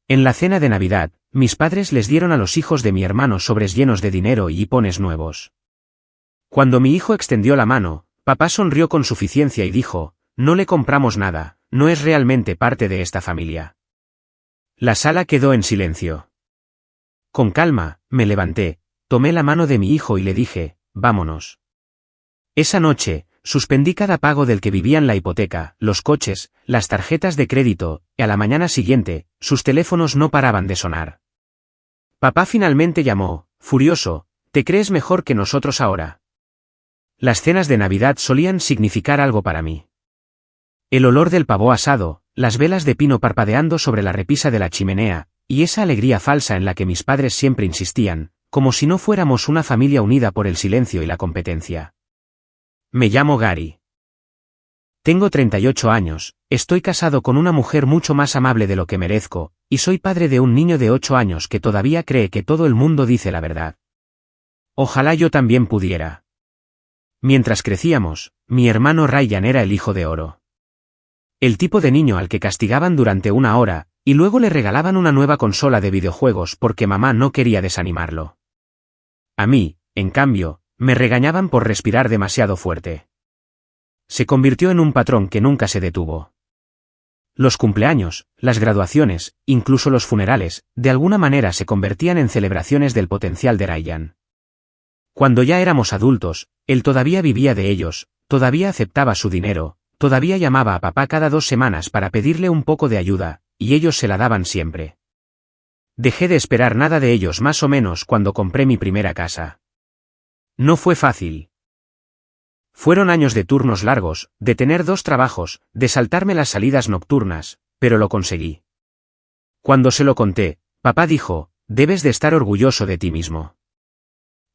En la cena de Navidad, mis padres les dieron a los hijos de mi hermano sobres llenos de dinero y hipones nuevos. Cuando mi hijo extendió la mano, papá sonrió con suficiencia y dijo, no le compramos nada, no es realmente parte de esta familia. La sala quedó en silencio. Con calma, me levanté, tomé la mano de mi hijo y le dije, vámonos. Esa noche, suspendí cada pago del que vivían la hipoteca, los coches, las tarjetas de crédito, y a la mañana siguiente, sus teléfonos no paraban de sonar. Papá finalmente llamó, furioso, ¿te crees mejor que nosotros ahora? Las cenas de Navidad solían significar algo para mí. El olor del pavo asado, las velas de pino parpadeando sobre la repisa de la chimenea, y esa alegría falsa en la que mis padres siempre insistían, como si no fuéramos una familia unida por el silencio y la competencia. Me llamo Gary. Tengo 38 años, estoy casado con una mujer mucho más amable de lo que merezco, y soy padre de un niño de 8 años que todavía cree que todo el mundo dice la verdad. Ojalá yo también pudiera. Mientras crecíamos, mi hermano Ryan era el hijo de oro. El tipo de niño al que castigaban durante una hora, y luego le regalaban una nueva consola de videojuegos porque mamá no quería desanimarlo. A mí, en cambio, me regañaban por respirar demasiado fuerte. Se convirtió en un patrón que nunca se detuvo. Los cumpleaños, las graduaciones, incluso los funerales, de alguna manera se convertían en celebraciones del potencial de Ryan. Cuando ya éramos adultos, él todavía vivía de ellos, todavía aceptaba su dinero, todavía llamaba a papá cada 2 semanas para pedirle un poco de ayuda, y ellos se la daban siempre. Dejé de esperar nada de ellos más o menos cuando compré mi primera casa. No fue fácil. Fueron años de turnos largos, de tener 2 trabajos, de saltarme las salidas nocturnas, pero lo conseguí. Cuando se lo conté, papá dijo, debes de estar orgulloso de ti mismo.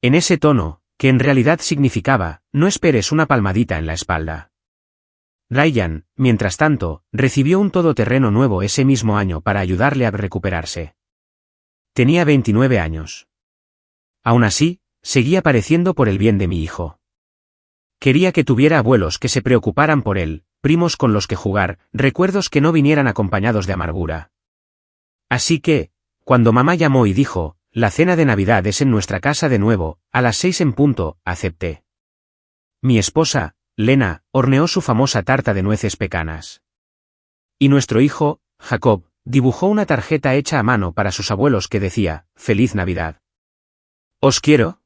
En ese tono, que en realidad significaba, no esperes una palmadita en la espalda. Ryan, mientras tanto, recibió un todoterreno nuevo ese mismo año para ayudarle a recuperarse. Tenía 29 años. Aún así, seguía padeciendo por el bien de mi hijo. Quería que tuviera abuelos que se preocuparan por él, primos con los que jugar, recuerdos que no vinieran acompañados de amargura. Así que, cuando mamá llamó y dijo, la cena de Navidad es en nuestra casa de nuevo, a las 6 en punto, acepté. Mi esposa, Lena, horneó su famosa tarta de nueces pecanas. Y nuestro hijo, Jacob, dibujó una tarjeta hecha a mano para sus abuelos que decía, Feliz Navidad. ¿Os quiero?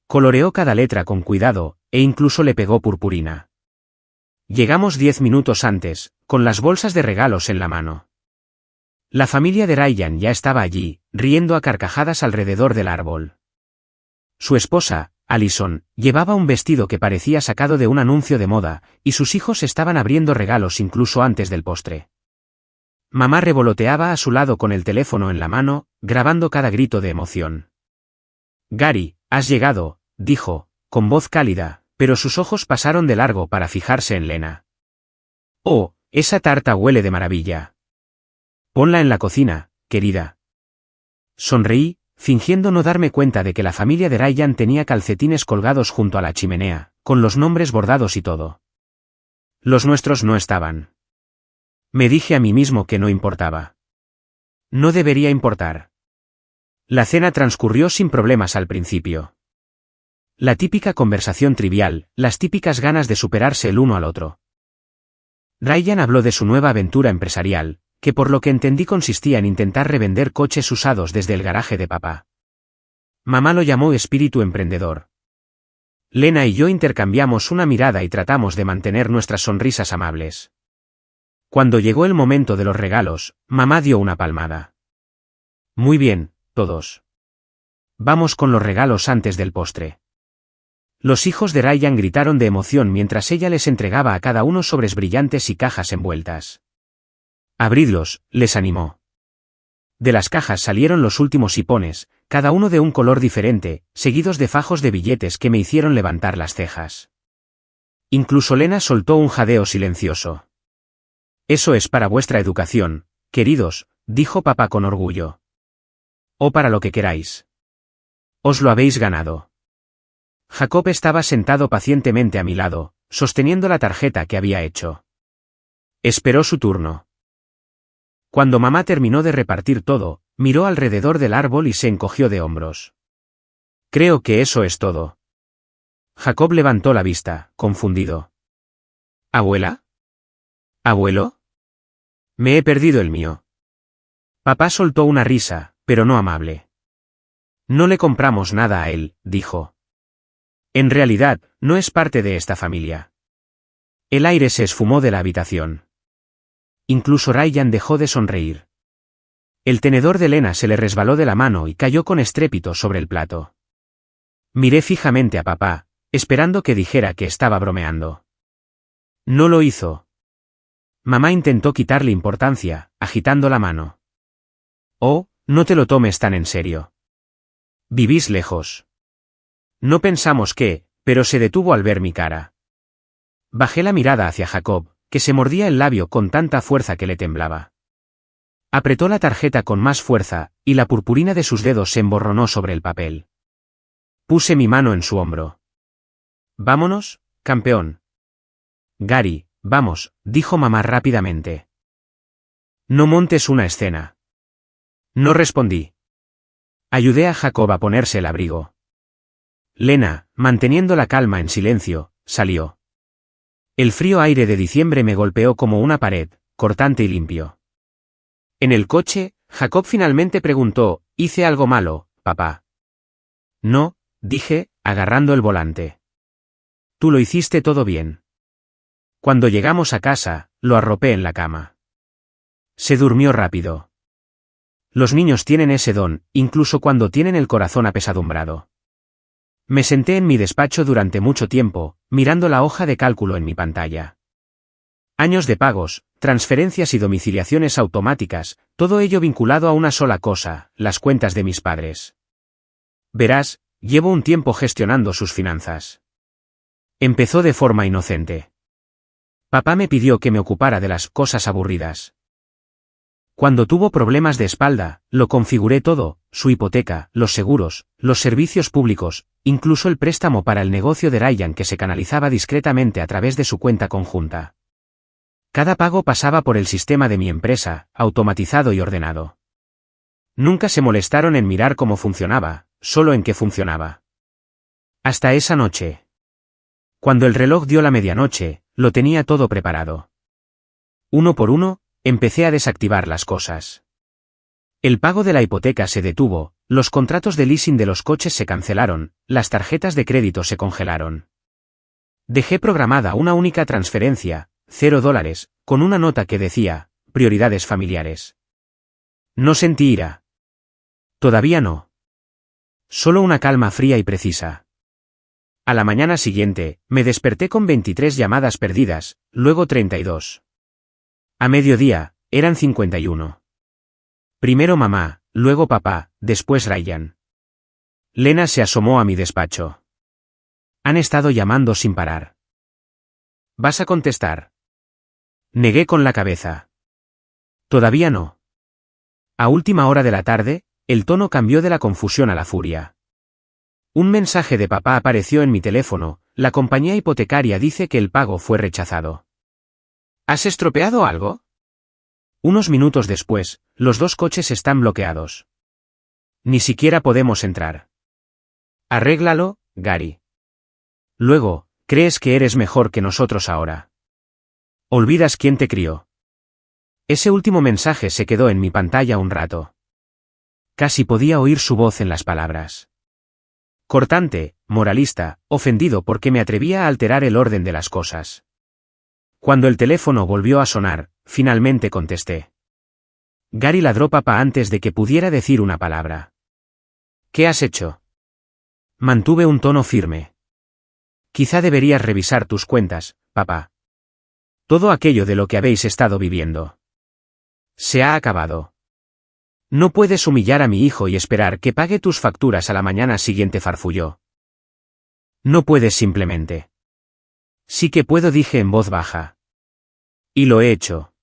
Coloreó cada letra con cuidado, e incluso le pegó purpurina. Llegamos 10 minutos antes, con las bolsas de regalos en la mano. La familia de Ryan ya estaba allí, riendo a carcajadas alrededor del árbol. Su esposa, Allison, llevaba un vestido que parecía sacado de un anuncio de moda, y sus hijos estaban abriendo regalos incluso antes del postre. Mamá revoloteaba a su lado con el teléfono en la mano, grabando cada grito de emoción. Gary, has llegado, dijo, con voz cálida, pero sus ojos pasaron de largo para fijarse en Lena. Oh, esa tarta huele de maravilla. Ponla en la cocina, querida. Sonreí, fingiendo no darme cuenta de que la familia de Ryan tenía calcetines colgados junto a la chimenea, con los nombres bordados y todo. Los nuestros no estaban. Me dije a mí mismo que no importaba. No debería importar. La cena transcurrió sin problemas al principio. La típica conversación trivial, las típicas ganas de superarse el uno al otro. Ryan habló de su nueva aventura empresarial, que por lo que entendí consistía en intentar revender coches usados desde el garaje de papá. Mamá lo llamó espíritu emprendedor. Lena y yo intercambiamos una mirada y tratamos de mantener nuestras sonrisas amables. Cuando llegó el momento de los regalos, mamá dio una palmada. Muy bien, todos. Vamos con los regalos antes del postre. Los hijos de Ryan gritaron de emoción mientras ella les entregaba a cada uno sobres brillantes y cajas envueltas. Abridlos, les animó. De las cajas salieron los últimos hipones, cada uno de un color diferente, seguidos de fajos de billetes que me hicieron levantar las cejas. Incluso Lena soltó un jadeo silencioso. Eso es para vuestra educación, queridos, dijo papá con orgullo. O para lo que queráis. Os lo habéis ganado. Jacob estaba sentado pacientemente a mi lado, sosteniendo la tarjeta que había hecho. Esperó su turno. Cuando mamá terminó de repartir todo, miró alrededor del árbol y se encogió de hombros. Creo que eso es todo. Jacob levantó la vista, confundido. ¿Abuela? ¿Abuelo? Me he perdido el mío. Papá soltó una risa, pero no amable. No le compramos nada a él, dijo. En realidad, no es parte de esta familia. El aire se esfumó de la habitación. Incluso Ryan dejó de sonreír. El tenedor de Lena se le resbaló de la mano y cayó con estrépito sobre el plato. Miré fijamente a papá, esperando que dijera que estaba bromeando. No lo hizo. Mamá intentó quitarle importancia, agitando la mano. Oh, no te lo tomes tan en serio. Vivís lejos. No pensamos qué, pero se detuvo al ver mi cara. Bajé la mirada hacia Jacob, que se mordía el labio con tanta fuerza que le temblaba. Apretó la tarjeta con más fuerza, y la purpurina de sus dedos se emborronó sobre el papel. Puse mi mano en su hombro. Vámonos, campeón. Gary, vamos, dijo mamá rápidamente. No montes una escena. No respondí. Ayudé a Jacob a ponerse el abrigo. Lena, manteniendo la calma en silencio, salió. El frío aire de diciembre me golpeó como una pared, cortante y limpio. En el coche, Jacob finalmente preguntó, ¿hice algo malo, papá? No, dije, agarrando el volante. Tú lo hiciste todo bien. Cuando llegamos a casa, lo arropé en la cama. Se durmió rápido. Los niños tienen ese don, incluso cuando tienen el corazón apesadumbrado. Me senté en mi despacho durante mucho tiempo, mirando la hoja de cálculo en mi pantalla. Años de pagos, transferencias y domiciliaciones automáticas, todo ello vinculado a una sola cosa, las cuentas de mis padres. Verás, llevo un tiempo gestionando sus finanzas. Empezó de forma inocente. Papá me pidió que me ocupara de las cosas aburridas. Cuando tuvo problemas de espalda, lo configuré todo, su hipoteca, los seguros, los servicios públicos, incluso el préstamo para el negocio de Ryan que se canalizaba discretamente a través de su cuenta conjunta. Cada pago pasaba por el sistema de mi empresa, automatizado y ordenado. Nunca se molestaron en mirar cómo funcionaba, solo en qué funcionaba. Hasta esa noche. Cuando el reloj dio la medianoche, lo tenía todo preparado. Uno por uno, empecé a desactivar las cosas. El pago de la hipoteca se detuvo, los contratos de leasing de los coches se cancelaron, las tarjetas de crédito se congelaron. Dejé programada una única transferencia, $0, con una nota que decía, prioridades familiares. No sentí ira. Todavía no. Solo una calma fría y precisa. A la mañana siguiente, me desperté con 23 llamadas perdidas, luego 32. A mediodía, eran 51. Primero mamá, luego papá, después Ryan. Lena se asomó a mi despacho. Han estado llamando sin parar. ¿Vas a contestar? Negué con la cabeza. Todavía no. A última hora de la tarde, el tono cambió de la confusión a la furia. Un mensaje de papá apareció en mi teléfono, la compañía hipotecaria dice que el pago fue rechazado. ¿Has estropeado algo? Unos minutos después, los dos coches están bloqueados. Ni siquiera podemos entrar. Arréglalo, Gary. Luego, ¿crees que eres mejor que nosotros ahora? Olvidas quién te crió. Ese último mensaje se quedó en mi pantalla un rato. Casi podía oír su voz en las palabras. Cortante, moralista, ofendido porque me atrevía a alterar el orden de las cosas. Cuando el teléfono volvió a sonar, finalmente contesté. Gary ladró papá antes de que pudiera decir una palabra. ¿Qué has hecho? Mantuve un tono firme. Quizá deberías revisar tus cuentas, papá. Todo aquello de lo que habéis estado viviendo. Se ha acabado. No puedes humillar a mi hijo y esperar que pague tus facturas a la mañana siguiente, farfulló. No puedes simplemente. Sí que puedo, dije en voz baja. Y lo he hecho.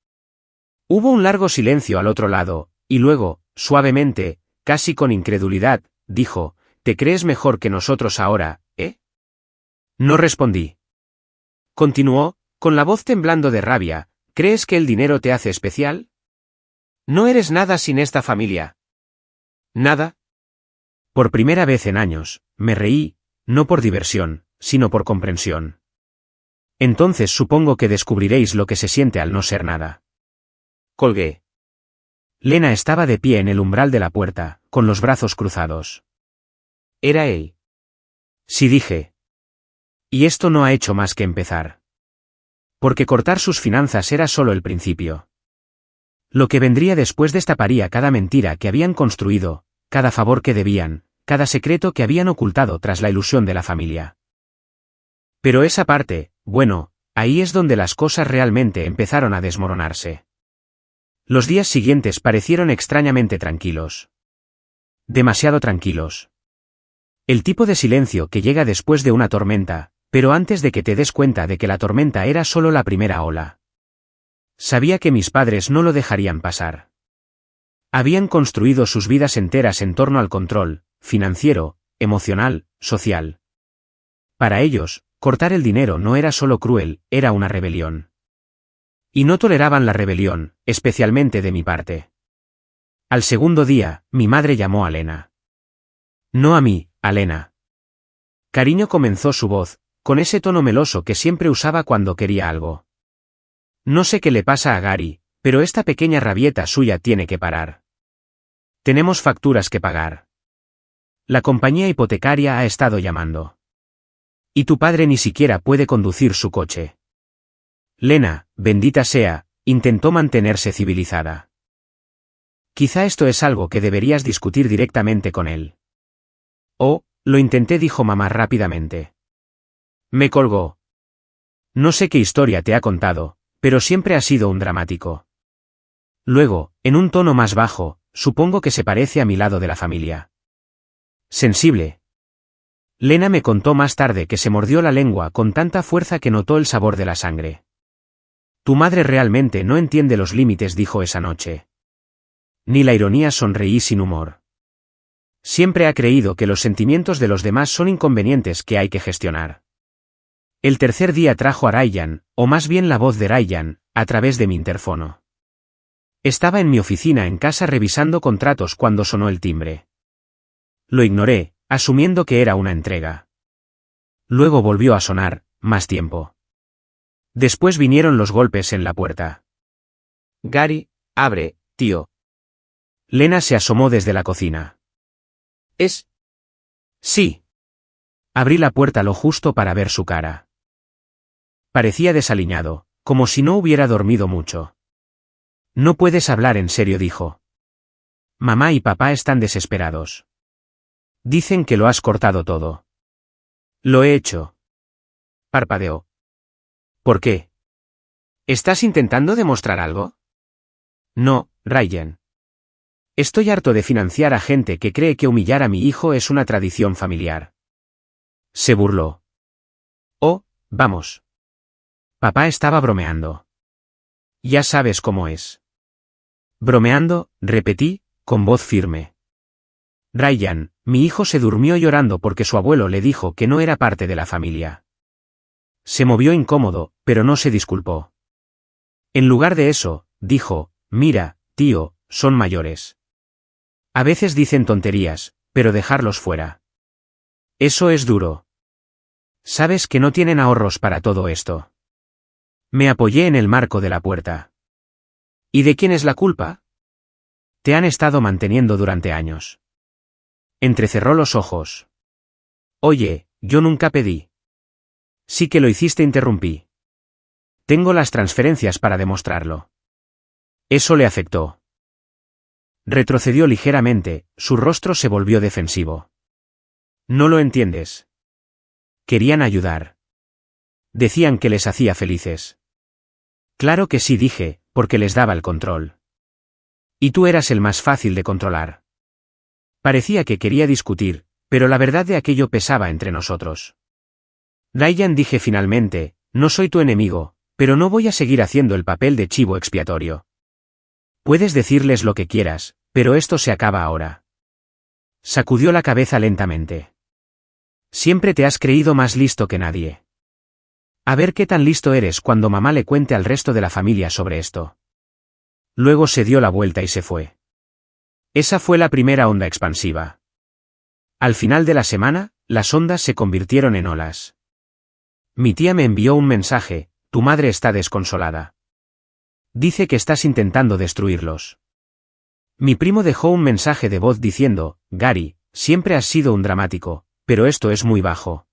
Hubo un largo silencio al otro lado, y luego, suavemente, casi con incredulidad, dijo, ¿te crees mejor que nosotros ahora, eh? No respondí. Continuó, con la voz temblando de rabia, ¿crees que el dinero te hace especial? No eres nada sin esta familia. ¿Nada? Por primera vez en años, me reí, no por diversión, sino por comprensión. Entonces supongo que descubriréis lo que se siente al no ser nada. Colgué. Lena estaba de pie en el umbral de la puerta, con los brazos cruzados. Era él. Sí, dije. Y esto no ha hecho más que empezar. Porque cortar sus finanzas era solo el principio. Lo que vendría después destaparía cada mentira que habían construido, cada favor que debían, cada secreto que habían ocultado tras la ilusión de la familia. Pero esa parte, bueno, ahí es donde las cosas realmente empezaron a desmoronarse. Los días siguientes parecieron extrañamente tranquilos. Demasiado tranquilos. El tipo de silencio que llega después de una tormenta, pero antes de que te des cuenta de que la tormenta era solo la primera ola. Sabía que mis padres no lo dejarían pasar. Habían construido sus vidas enteras en torno al control, financiero, emocional, social. Para ellos, cortar el dinero no era solo cruel, era una rebelión. Y no toleraban la rebelión, especialmente de mi parte. Al segundo día, mi madre llamó a Lena. No a mí, a Lena. Cariño, comenzó su voz, con ese tono meloso que siempre usaba cuando quería algo. No sé qué le pasa a Gary, pero esta pequeña rabieta suya tiene que parar. Tenemos facturas que pagar. La compañía hipotecaria ha estado llamando. Y tu padre ni siquiera puede conducir su coche. Lena, bendita sea, intentó mantenerse civilizada. Quizá esto es algo que deberías discutir directamente con él. Oh, lo intenté, dijo mamá rápidamente. Me colgó. No sé qué historia te ha contado, pero siempre ha sido un dramático. Luego, en un tono más bajo, supongo que se parece a mi lado de la familia. Sensible. Lena me contó más tarde que se mordió la lengua con tanta fuerza que notó el sabor de la sangre. Tu madre realmente no entiende los límites, dijo esa noche. Ni la ironía, sonreí sin humor. Siempre ha creído que los sentimientos de los demás son inconvenientes que hay que gestionar. El tercer día trajo a Ryan, o más bien la voz de Ryan, a través de mi interfono. Estaba en mi oficina en casa revisando contratos cuando sonó el timbre. Lo ignoré, asumiendo que era una entrega. Luego volvió a sonar, más tiempo. Después vinieron los golpes en la puerta. Gary, abre, tío. Lena se asomó desde la cocina. ¿Es? Sí. Abrí la puerta lo justo para ver su cara. Parecía desaliñado, como si no hubiera dormido mucho. No puedes hablar en serio, dijo. Mamá y papá están desesperados. Dicen que lo has cortado todo. Lo he hecho. Parpadeó. ¿Por qué? ¿Estás intentando demostrar algo? No, Ryan. Estoy harto de financiar a gente que cree que humillar a mi hijo es una tradición familiar. Se burló. Oh, vamos. Papá estaba bromeando. Ya sabes cómo es. Bromeando, repetí, con voz firme. Ryan, mi hijo se durmió llorando porque su abuelo le dijo que no era parte de la familia. Se movió incómodo, pero no se disculpó. En lugar de eso, dijo, mira, tío, son mayores. A veces dicen tonterías, pero dejarlos fuera. Eso es duro. Sabes que no tienen ahorros para todo esto. Me apoyé en el marco de la puerta. ¿Y de quién es la culpa? Te han estado manteniendo durante años. Entrecerró los ojos. Oye, yo nunca pedí. Sí que lo hiciste, interrumpí. Tengo las transferencias para demostrarlo. Eso le afectó. Retrocedió ligeramente, su rostro se volvió defensivo. No lo entiendes. Querían ayudar. Decían que les hacía felices. Claro que sí, dije, porque les daba el control. Y tú eras el más fácil de controlar. Parecía que quería discutir, pero la verdad de aquello pesaba entre nosotros. Ryan, dije finalmente, no soy tu enemigo, pero no voy a seguir haciendo el papel de chivo expiatorio. Puedes decirles lo que quieras, pero esto se acaba ahora. Sacudió la cabeza lentamente. Siempre te has creído más listo que nadie. A ver qué tan listo eres cuando mamá le cuente al resto de la familia sobre esto. luego se dio la vuelta y se fue. Esa fue la primera onda expansiva. Al final de la semana, las ondas se convirtieron en olas. Mi tía me envió un mensaje: tu madre está desconsolada. Dice que estás intentando destruirlos. Mi primo dejó un mensaje de voz diciendo: Gary, siempre has sido un dramático, pero esto es muy bajo.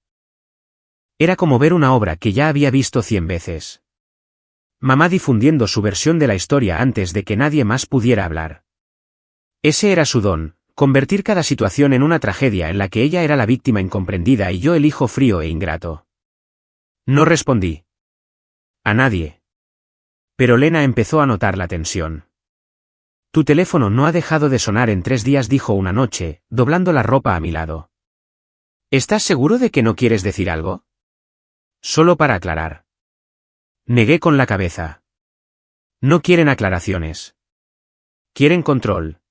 Era como ver una obra que ya había visto 100 veces. Mamá difundiendo su versión de la historia antes de que nadie más pudiera hablar. Ese era su don, convertir cada situación en una tragedia en la que ella era la víctima incomprendida y yo el hijo frío e ingrato. No respondí. A nadie. Pero Lena empezó a notar la tensión. Tu teléfono no ha dejado de sonar en 3 días, dijo una noche, doblando la ropa a mi lado. ¿Estás seguro de que no quieres decir algo? Solo para aclarar. Negué con la cabeza. No quieren aclaraciones. Quieren control.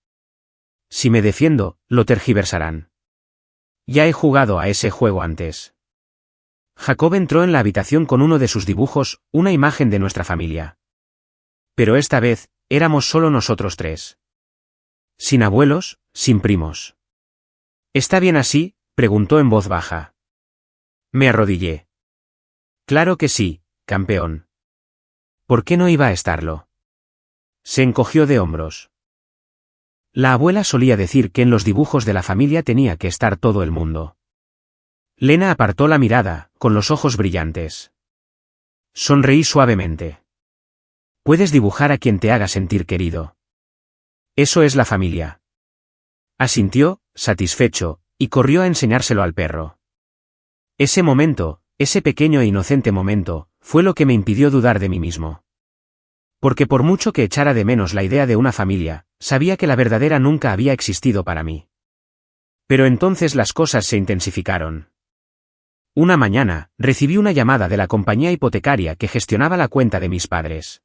Si me defiendo, lo tergiversarán. Ya he jugado a ese juego antes. Jacob entró en la habitación con uno de sus dibujos, una imagen de nuestra familia. Pero esta vez, éramos solo nosotros 3. Sin abuelos, sin primos. ¿Está bien así?, preguntó en voz baja. Me arrodillé. Claro que sí, campeón. ¿Por qué no iba a estarlo? Se encogió de hombros. La abuela solía decir que en los dibujos de la familia tenía que estar todo el mundo. Lena apartó la mirada, con los ojos brillantes. Sonreí suavemente. Puedes dibujar a quien te haga sentir querido. Eso es la familia. Asintió, satisfecho, y corrió a enseñárselo al perro. Ese momento, ese pequeño e inocente momento, fue lo que me impidió dudar de mí mismo. Porque por mucho que echara de menos la idea de una familia, sabía que la verdadera nunca había existido para mí. Pero entonces las cosas se intensificaron. Una mañana, recibí una llamada de la compañía hipotecaria que gestionaba la cuenta de mis padres.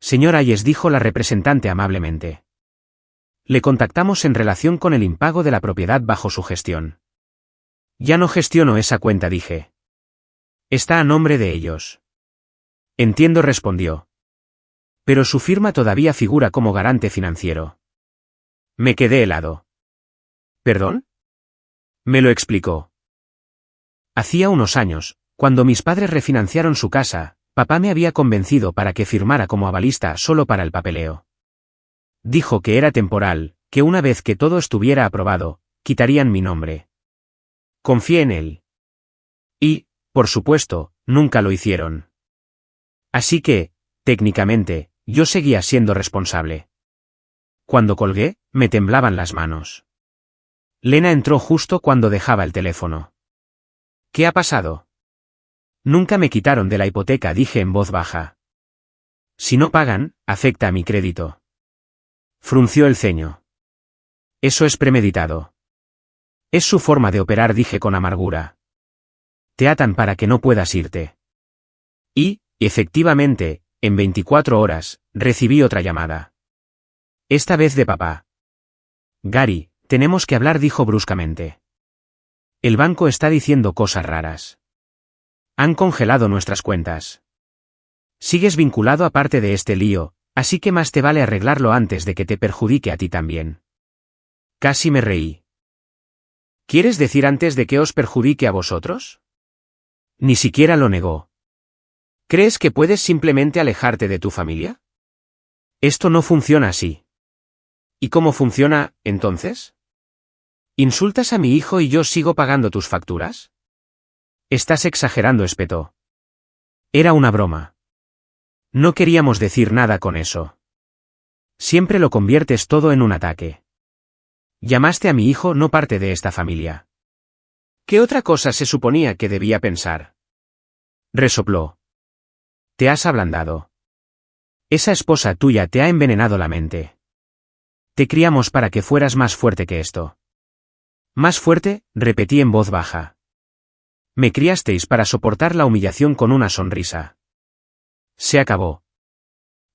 Señora Ayes, dijo la representante amablemente. Le contactamos en relación con el impago de la propiedad bajo su gestión. Ya no gestiono esa cuenta, dije. Está a nombre de ellos. Entiendo, respondió. Pero su firma todavía figura como garante financiero. Me quedé helado. ¿Perdón? Me lo explicó. Hacía unos años, cuando mis padres refinanciaron su casa, papá me había convencido para que firmara como avalista solo para el papeleo. Dijo que era temporal, que una vez que todo estuviera aprobado, quitarían mi nombre. Confié en él. Y, por supuesto, nunca lo hicieron. Así que, técnicamente, yo seguía siendo responsable. Cuando colgué, me temblaban las manos. Lena entró justo cuando dejaba el teléfono. ¿Qué ha pasado? Nunca me quitaron de la hipoteca, dije en voz baja. Si no pagan, afecta a mi crédito. Frunció el ceño. Eso es premeditado. Es su forma de operar, dije con amargura. Te atan para que no puedas irte. Y, efectivamente, en 24 horas, recibí otra llamada. Esta vez de papá. Gary, tenemos que hablar, dijo bruscamente. El banco está diciendo cosas raras. Han congelado nuestras cuentas. Sigues vinculado a parte de este lío, así que más te vale arreglarlo antes de que te perjudique a ti también. Casi me reí. ¿Quieres decir antes de que os perjudique a vosotros? Ni siquiera lo negó. ¿Crees que puedes simplemente alejarte de tu familia? Esto no funciona así. ¿Y cómo funciona, entonces? ¿Insultas a mi hijo y yo sigo pagando tus facturas? Estás exagerando, espetó. Era una broma. No queríamos decir nada con eso. Siempre lo conviertes todo en un ataque. Llamaste a mi hijo no parte de esta familia. ¿Qué otra cosa se suponía que debía pensar? Resopló. Te has ablandado. Esa esposa tuya te ha envenenado la mente. Te criamos para que fueras más fuerte que esto. Más fuerte, repetí en voz baja. Me criasteis para soportar la humillación con una sonrisa. Se acabó.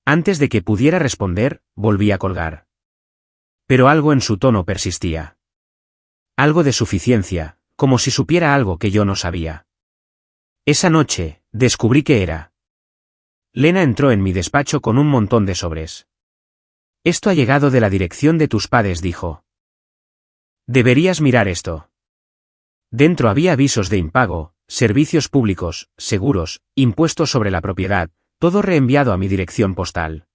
Antes de que pudiera responder, volví a colgar. Pero algo en su tono persistía. Algo de suficiencia, como si supiera algo que yo no sabía. Esa noche, descubrí que era. Lena entró en mi despacho con un montón de sobres. Esto ha llegado de la dirección de tus padres, dijo. Deberías mirar esto. Dentro había avisos de impago, servicios públicos, seguros, impuestos sobre la propiedad, todo reenviado a mi dirección postal.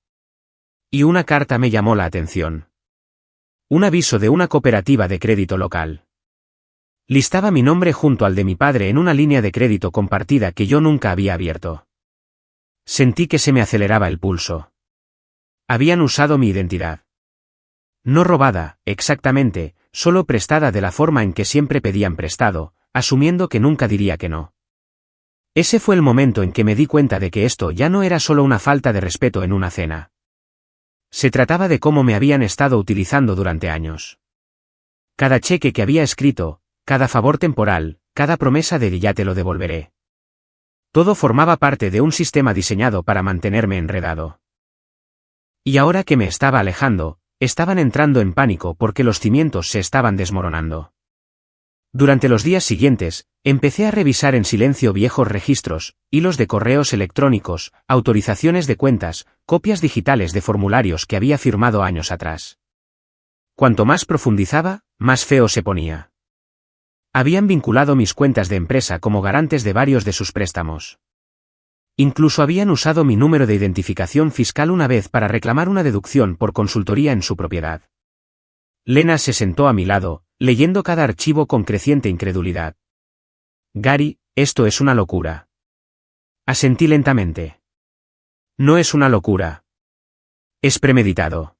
Y una carta me llamó la atención. Un aviso de una cooperativa de crédito local. Listaba mi nombre junto al de mi padre en una línea de crédito compartida que yo nunca había abierto. Sentí que se me aceleraba el pulso. Habían usado mi identidad. No robada, exactamente, solo prestada de la forma en que siempre pedían prestado, asumiendo que nunca diría que no. Ese fue el momento en que me di cuenta de que esto ya no era solo una falta de respeto en una cena. Se trataba de cómo me habían estado utilizando durante años. Cada cheque que había escrito, cada favor temporal, cada promesa de ya te lo devolveré. Todo formaba parte de un sistema diseñado para mantenerme enredado. Y ahora que me estaba alejando, estaban entrando en pánico porque los cimientos se estaban desmoronando. Durante los días siguientes, empecé a revisar en silencio viejos registros, hilos de correos electrónicos, autorizaciones de cuentas, copias digitales de formularios que había firmado años atrás. Cuanto más profundizaba, más feo se ponía. Habían vinculado mis cuentas de empresa como garantes de varios de sus préstamos. Incluso habían usado mi número de identificación fiscal una vez para reclamar una deducción por consultoría en su propiedad. Lena se sentó a mi lado, leyendo cada archivo con creciente incredulidad. Gary, esto es una locura. Asentí lentamente. No es una locura. Es premeditado.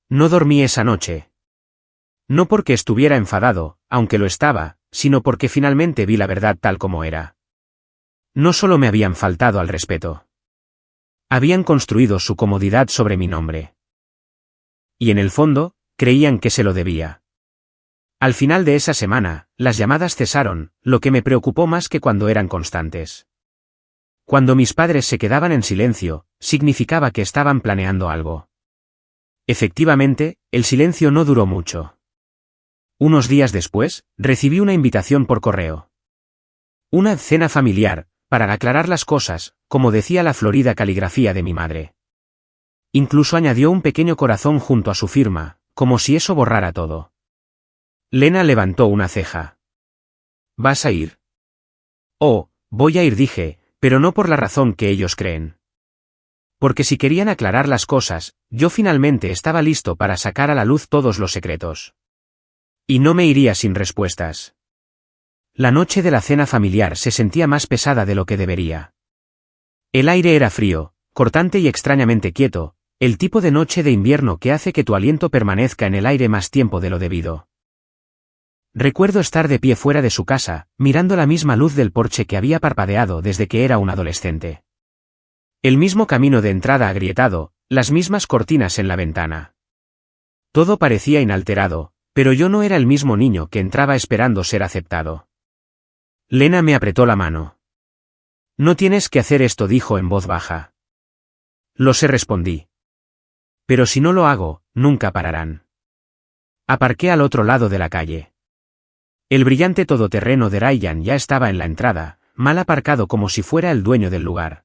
No dormí esa noche. No porque estuviera enfadado, aunque lo estaba, sino porque finalmente vi la verdad tal como era. No solo me habían faltado al respeto. Habían construido su comodidad sobre mi nombre. Y en el fondo, creían que se lo debía. Al final de esa semana, las llamadas cesaron, lo que me preocupó más que cuando eran constantes. Cuando mis padres se quedaban en silencio, significaba que estaban planeando algo. Efectivamente, el silencio no duró mucho. Unos días después, recibí una invitación por correo. Una cena familiar, para aclarar las cosas, como decía la florida caligrafía de mi madre. Incluso añadió un pequeño corazón junto a su firma, como si eso borrara todo. Lena levantó una ceja. ¿Vas a ir? Oh, voy a ir, dije, pero no por la razón que ellos creen. Porque si querían aclarar las cosas, yo finalmente estaba listo para sacar a la luz todos los secretos. Y no me iría sin respuestas. La noche de la cena familiar se sentía más pesada de lo que debería. El aire era frío, cortante y extrañamente quieto, el tipo de noche de invierno que hace que tu aliento permanezca en el aire más tiempo de lo debido. Recuerdo estar de pie fuera de su casa, mirando la misma luz del porche que había parpadeado desde que era un adolescente. El mismo camino de entrada agrietado, las mismas cortinas en la ventana. Todo parecía inalterado, pero yo no era el mismo niño que entraba esperando ser aceptado. Lena me apretó la mano. No tienes que hacer esto, dijo en voz baja. Lo sé, respondí. Pero si no lo hago, nunca pararán. Aparqué al otro lado de la calle. El brillante todoterreno de Ryan ya estaba en la entrada, mal aparcado como si fuera el dueño del lugar.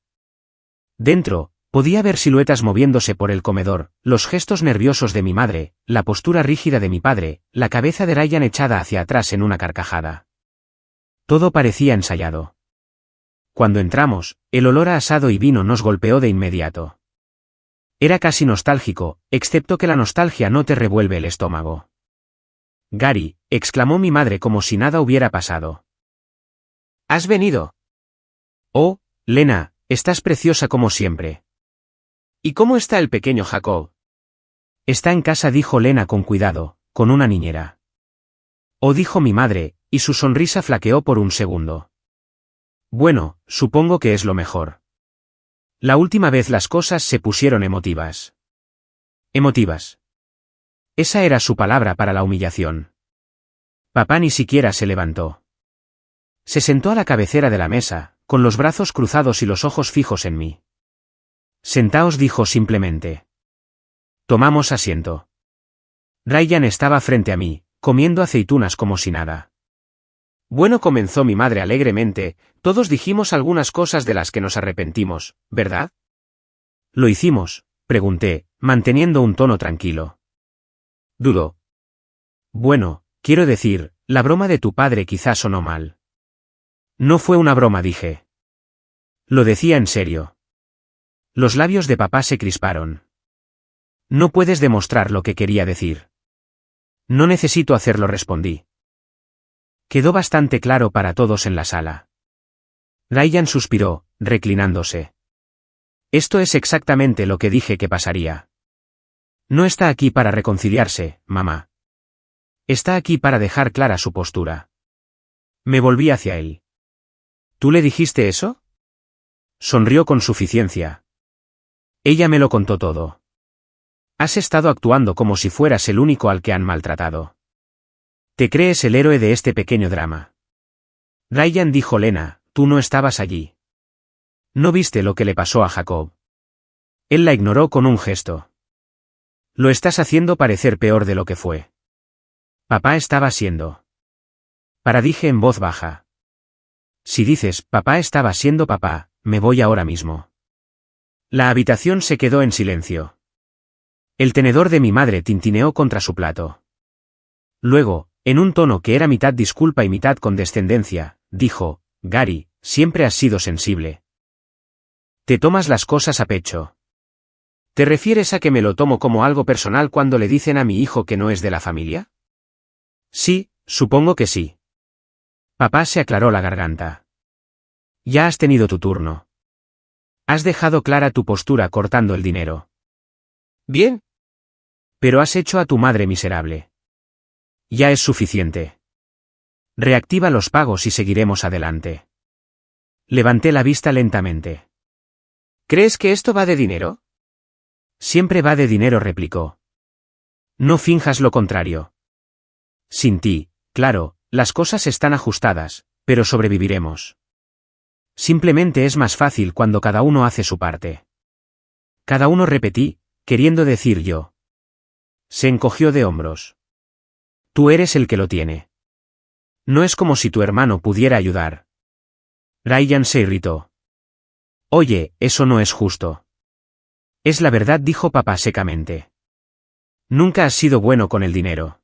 Dentro, podía ver siluetas moviéndose por el comedor, los gestos nerviosos de mi madre, la postura rígida de mi padre, la cabeza de Ryan echada hacia atrás en una carcajada. Todo parecía ensayado. Cuando entramos, el olor a asado y vino nos golpeó de inmediato. Era casi nostálgico, excepto que la nostalgia no te revuelve el estómago. Gary, exclamó mi madre como si nada hubiera pasado. ¿Has venido? Oh, Lena, estás preciosa como siempre. ¿Y cómo está el pequeño Jacob? Está en casa, dijo Lena con cuidado, con una niñera. Oh, dijo mi madre, y su sonrisa flaqueó por un segundo. Bueno, supongo que es lo mejor. La última vez las cosas se pusieron emotivas. Emotivas. Esa era su palabra para la humillación. Papá ni siquiera se levantó. Se sentó a la cabecera de la mesa, con los brazos cruzados y los ojos fijos en mí. Sentaos, dijo simplemente. Tomamos asiento. Ryan estaba frente a mí, comiendo aceitunas como si nada. Bueno, comenzó mi madre alegremente, todos dijimos algunas cosas de las que nos arrepentimos, ¿verdad? Lo hicimos, Pregunté, manteniendo un tono tranquilo. Dudó. Bueno, quiero decir, la broma de tu padre quizás sonó mal. No fue una broma, dije. Lo decía en serio. Los labios de papá se crisparon. No puedes demostrar lo que quería decir. No necesito hacerlo, respondí. Quedó bastante claro para todos en la sala. Ryan suspiró, reclinándose. Esto es exactamente lo que dije que pasaría. No está aquí para reconciliarse, mamá. Está aquí para dejar clara su postura. Me volví hacia él. ¿Tú le dijiste eso? Sonrió con suficiencia. Ella me lo contó todo. Has estado actuando como si fueras el único al que han maltratado. Te crees el héroe de este pequeño drama. Ryan, dijo Lena, tú no estabas allí. ¿No viste lo que le pasó a Jacob? Él la ignoró con un gesto. Lo estás haciendo parecer peor de lo que fue. Papá estaba siendo. Dije en voz baja. Si dices, papá estaba siendo papá, me voy ahora mismo. La habitación se quedó en silencio. El tenedor de mi madre tintineó contra su plato. Luego, en un tono que era mitad disculpa y mitad condescendencia, dijo, Gary, siempre has sido sensible. Te tomas las cosas a pecho. ¿Te refieres a que me lo tomo como algo personal cuando le dicen a mi hijo que no es de la familia? Sí, supongo que sí. Papá se aclaró la garganta. Ya has tenido tu turno. Has dejado clara tu postura cortando el dinero. Bien. Pero has hecho a tu madre miserable. Ya es suficiente. Reactiva los pagos y seguiremos adelante. Levanté la vista lentamente. ¿Crees que esto va de dinero? Siempre va de dinero, replicó. No finjas lo contrario. Sin ti, claro, las cosas están ajustadas, pero sobreviviremos. Simplemente es más fácil cuando cada uno hace su parte. Cada uno, repetí, queriendo decir yo. Se encogió de hombros. Tú eres el que lo tiene. No es como si tu hermano pudiera ayudar. Ryan se irritó. Oye, eso no es justo. Es la verdad, dijo papá secamente. Nunca has sido bueno con el dinero.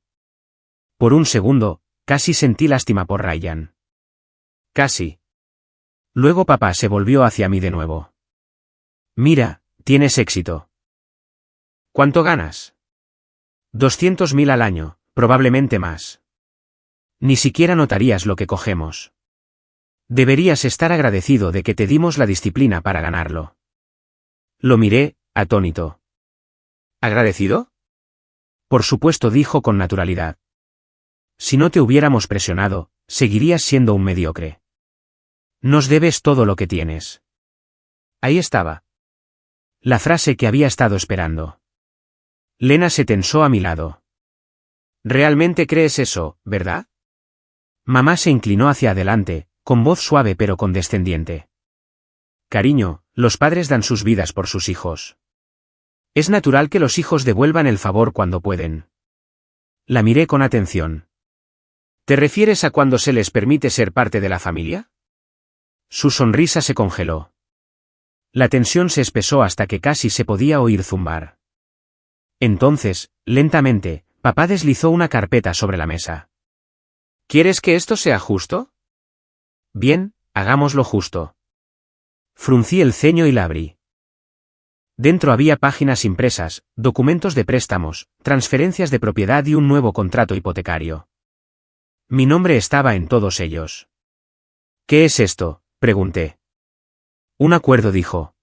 Por un segundo, casi sentí lástima por Ryan. Casi. Luego papá se volvió hacia mí de nuevo. Mira, tienes éxito. ¿Cuánto ganas? 200.000 al año, probablemente más. Ni siquiera notarías lo que cogemos. Deberías estar agradecido de que te dimos la disciplina para ganarlo. Lo miré, atónito. ¿Agradecido? Por supuesto, dijo con naturalidad. Si no te hubiéramos presionado, seguirías siendo un mediocre. Nos debes todo lo que tienes. Ahí estaba. La frase que había estado esperando. Lena se tensó a mi lado. ¿Realmente crees eso, verdad? Mamá se inclinó hacia adelante, con voz suave pero condescendiente. Cariño, los padres dan sus vidas por sus hijos. Es natural que los hijos devuelvan el favor cuando pueden. La miré con atención. ¿Te refieres a cuando se les permite ser parte de la familia? Su sonrisa se congeló. La tensión se espesó hasta que casi se podía oír zumbar. Entonces, lentamente, papá deslizó una carpeta sobre la mesa. ¿Quieres que esto sea justo? Bien, hagámoslo justo. Fruncí el ceño y la abrí. Dentro había páginas impresas, documentos de préstamos, transferencias de propiedad y un nuevo contrato hipotecario. Mi nombre estaba en todos ellos. ¿Qué es esto?, pregunté. Un acuerdo, dijo.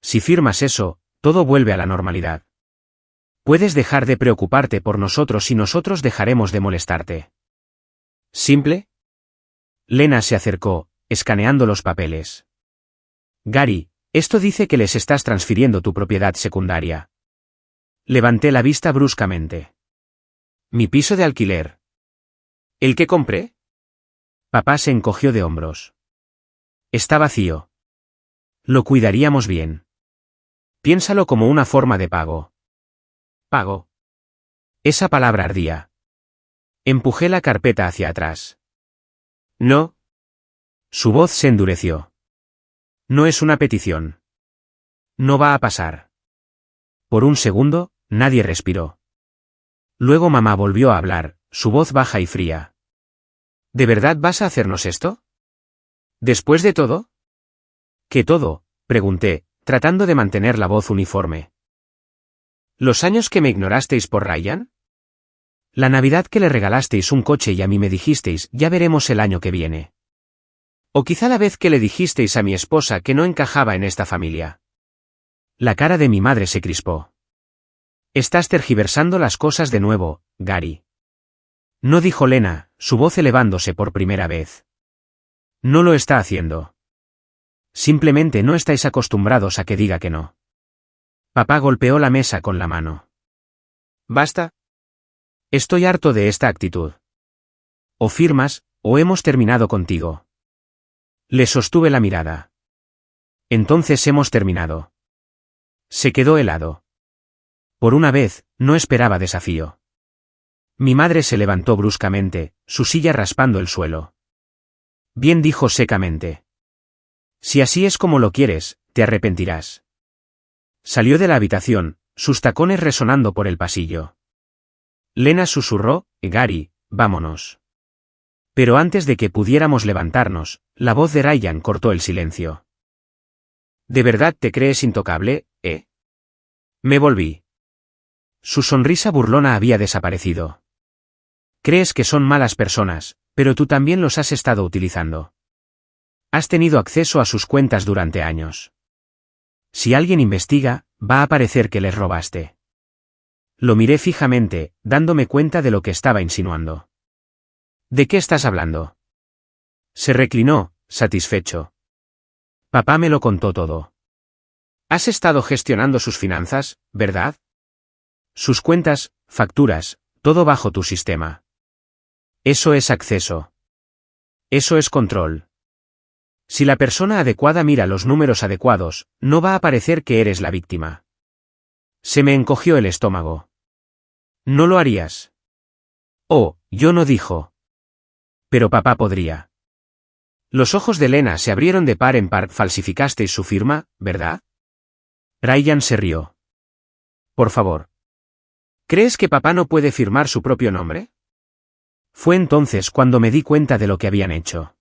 Si firmas eso, todo vuelve a la normalidad. Puedes dejar de preocuparte por nosotros y nosotros dejaremos de molestarte. ¿Simple? Lena se acercó, escaneando los papeles. Gary, esto dice que les estás transfiriendo tu propiedad secundaria. Levanté la vista bruscamente. Mi piso de alquiler. ¿El que compré? Papá se encogió de hombros. Está vacío. Lo cuidaríamos bien. Piénsalo como una forma de pago. ¿Pago? Esa palabra ardía. Empujé la carpeta hacia atrás. No. Su voz se endureció. No es una petición. No va a pasar. Por un segundo, nadie respiró. Luego mamá volvió a hablar, su voz baja y fría. ¿De verdad vas a hacernos esto? ¿Después de todo? ¿Qué todo?, pregunté, tratando de mantener la voz uniforme. ¿Los años que me ignorasteis por Ryan? La Navidad que le regalasteis un coche y a mí me dijisteis, ya veremos el año que viene. O quizá la vez que le dijisteis a mi esposa que no encajaba en esta familia. La cara de mi madre se crispó. Estás tergiversando las cosas de nuevo, Gary. No, dijo Lena, su voz elevándose por primera vez. No lo está haciendo. Simplemente no estáis acostumbrados a que diga que no. Papá golpeó la mesa con la mano. Basta. Estoy harto de esta actitud. O firmas, o hemos terminado contigo. Le sostuve la mirada. Entonces hemos terminado. Se quedó helado. Por una vez, no esperaba desafío. Mi madre se levantó bruscamente, su silla raspando el suelo. Bien, dijo secamente. Si así es como lo quieres, te arrepentirás. Salió de la habitación, sus tacones resonando por el pasillo. Lena susurró, Gary, vámonos. Pero antes de que pudiéramos levantarnos, la voz de Ryan cortó el silencio. ¿De verdad te crees intocable, eh? Me volví. Su sonrisa burlona había desaparecido. Crees que son malas personas, pero tú también los has estado utilizando. Has tenido acceso a sus cuentas durante años. Si alguien investiga, va a parecer que les robaste. Lo miré fijamente, dándome cuenta de lo que estaba insinuando. ¿De qué estás hablando? Se reclinó, satisfecho. Papá me lo contó todo. Has estado gestionando sus finanzas, ¿verdad? Sus cuentas, facturas, todo bajo tu sistema. Eso es acceso. Eso es control. Si la persona adecuada mira los números adecuados, no va a parecer que eres la víctima. Se me encogió el estómago. No lo harías. Oh, yo no, dijo. Pero papá podría. Los ojos de Lena se abrieron de par en par. Falsificasteis su firma, ¿verdad? Ryan se rió. Por favor. ¿Crees que papá no puede firmar su propio nombre? Fue entonces cuando me di cuenta de lo que habían hecho.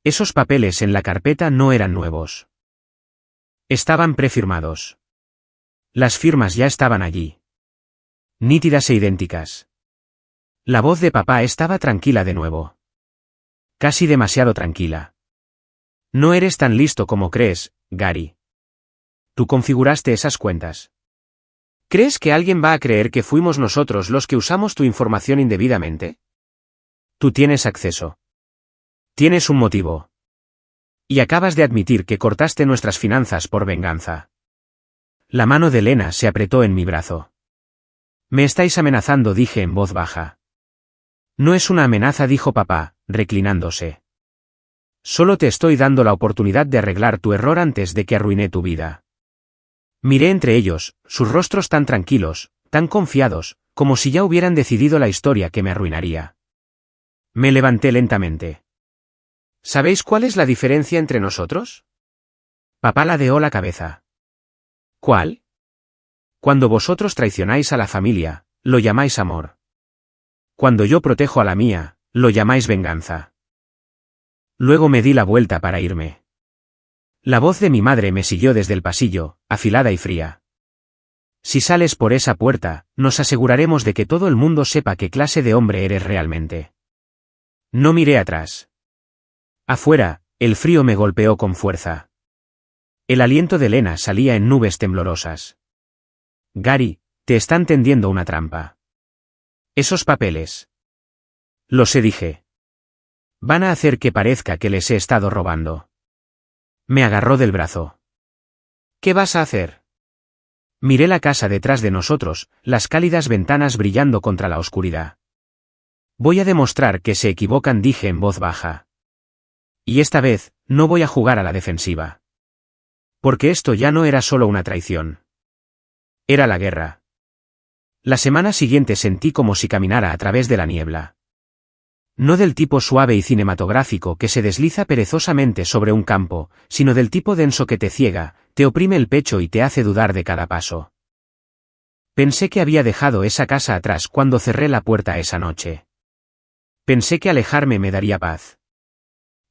Esos papeles en la carpeta no eran nuevos. Estaban prefirmados. Las firmas ya estaban allí. Nítidas e idénticas. La voz de papá estaba tranquila de nuevo. Casi demasiado tranquila. No eres tan listo como crees, Gary. Tú configuraste esas cuentas. ¿Crees que alguien va a creer que fuimos nosotros los que usamos tu información indebidamente? Tú tienes acceso. Tienes un motivo. Y acabas de admitir que cortaste nuestras finanzas por venganza. La mano de Lena se apretó en mi brazo. Me estáis amenazando, dije en voz baja. No es una amenaza, dijo papá, reclinándose. Solo te estoy dando la oportunidad de arreglar tu error antes de que arruine tu vida. Miré entre ellos, sus rostros tan tranquilos, tan confiados, como si ya hubieran decidido la historia que me arruinaría. Me levanté lentamente. ¿Sabéis cuál es la diferencia entre nosotros? Papá ladeó la cabeza. ¿Cuál? Cuando vosotros traicionáis a la familia, lo llamáis amor. Cuando yo protejo a la mía, lo llamáis venganza. Luego me di la vuelta para irme. La voz de mi madre me siguió desde el pasillo, afilada y fría. Si sales por esa puerta, nos aseguraremos de que todo el mundo sepa qué clase de hombre eres realmente. No miré atrás. Afuera, el frío me golpeó con fuerza. El aliento de Lena salía en nubes temblorosas. Gary, te están tendiendo una trampa. Esos papeles. Lo sé, dije. Van a hacer que parezca que les he estado robando. Me agarró del brazo. ¿Qué vas a hacer? Miré la casa detrás de nosotros, las cálidas ventanas brillando contra la oscuridad. Voy a demostrar que se equivocan, dije en voz baja. Y esta vez, no voy a jugar a la defensiva. Porque esto ya no era solo una traición. Era la guerra. La semana siguiente sentí como si caminara a través de la niebla. No del tipo suave y cinematográfico que se desliza perezosamente sobre un campo, sino del tipo denso que te ciega, te oprime el pecho y te hace dudar de cada paso. Pensé que había dejado esa casa atrás cuando cerré la puerta esa noche. Pensé que alejarme me daría paz.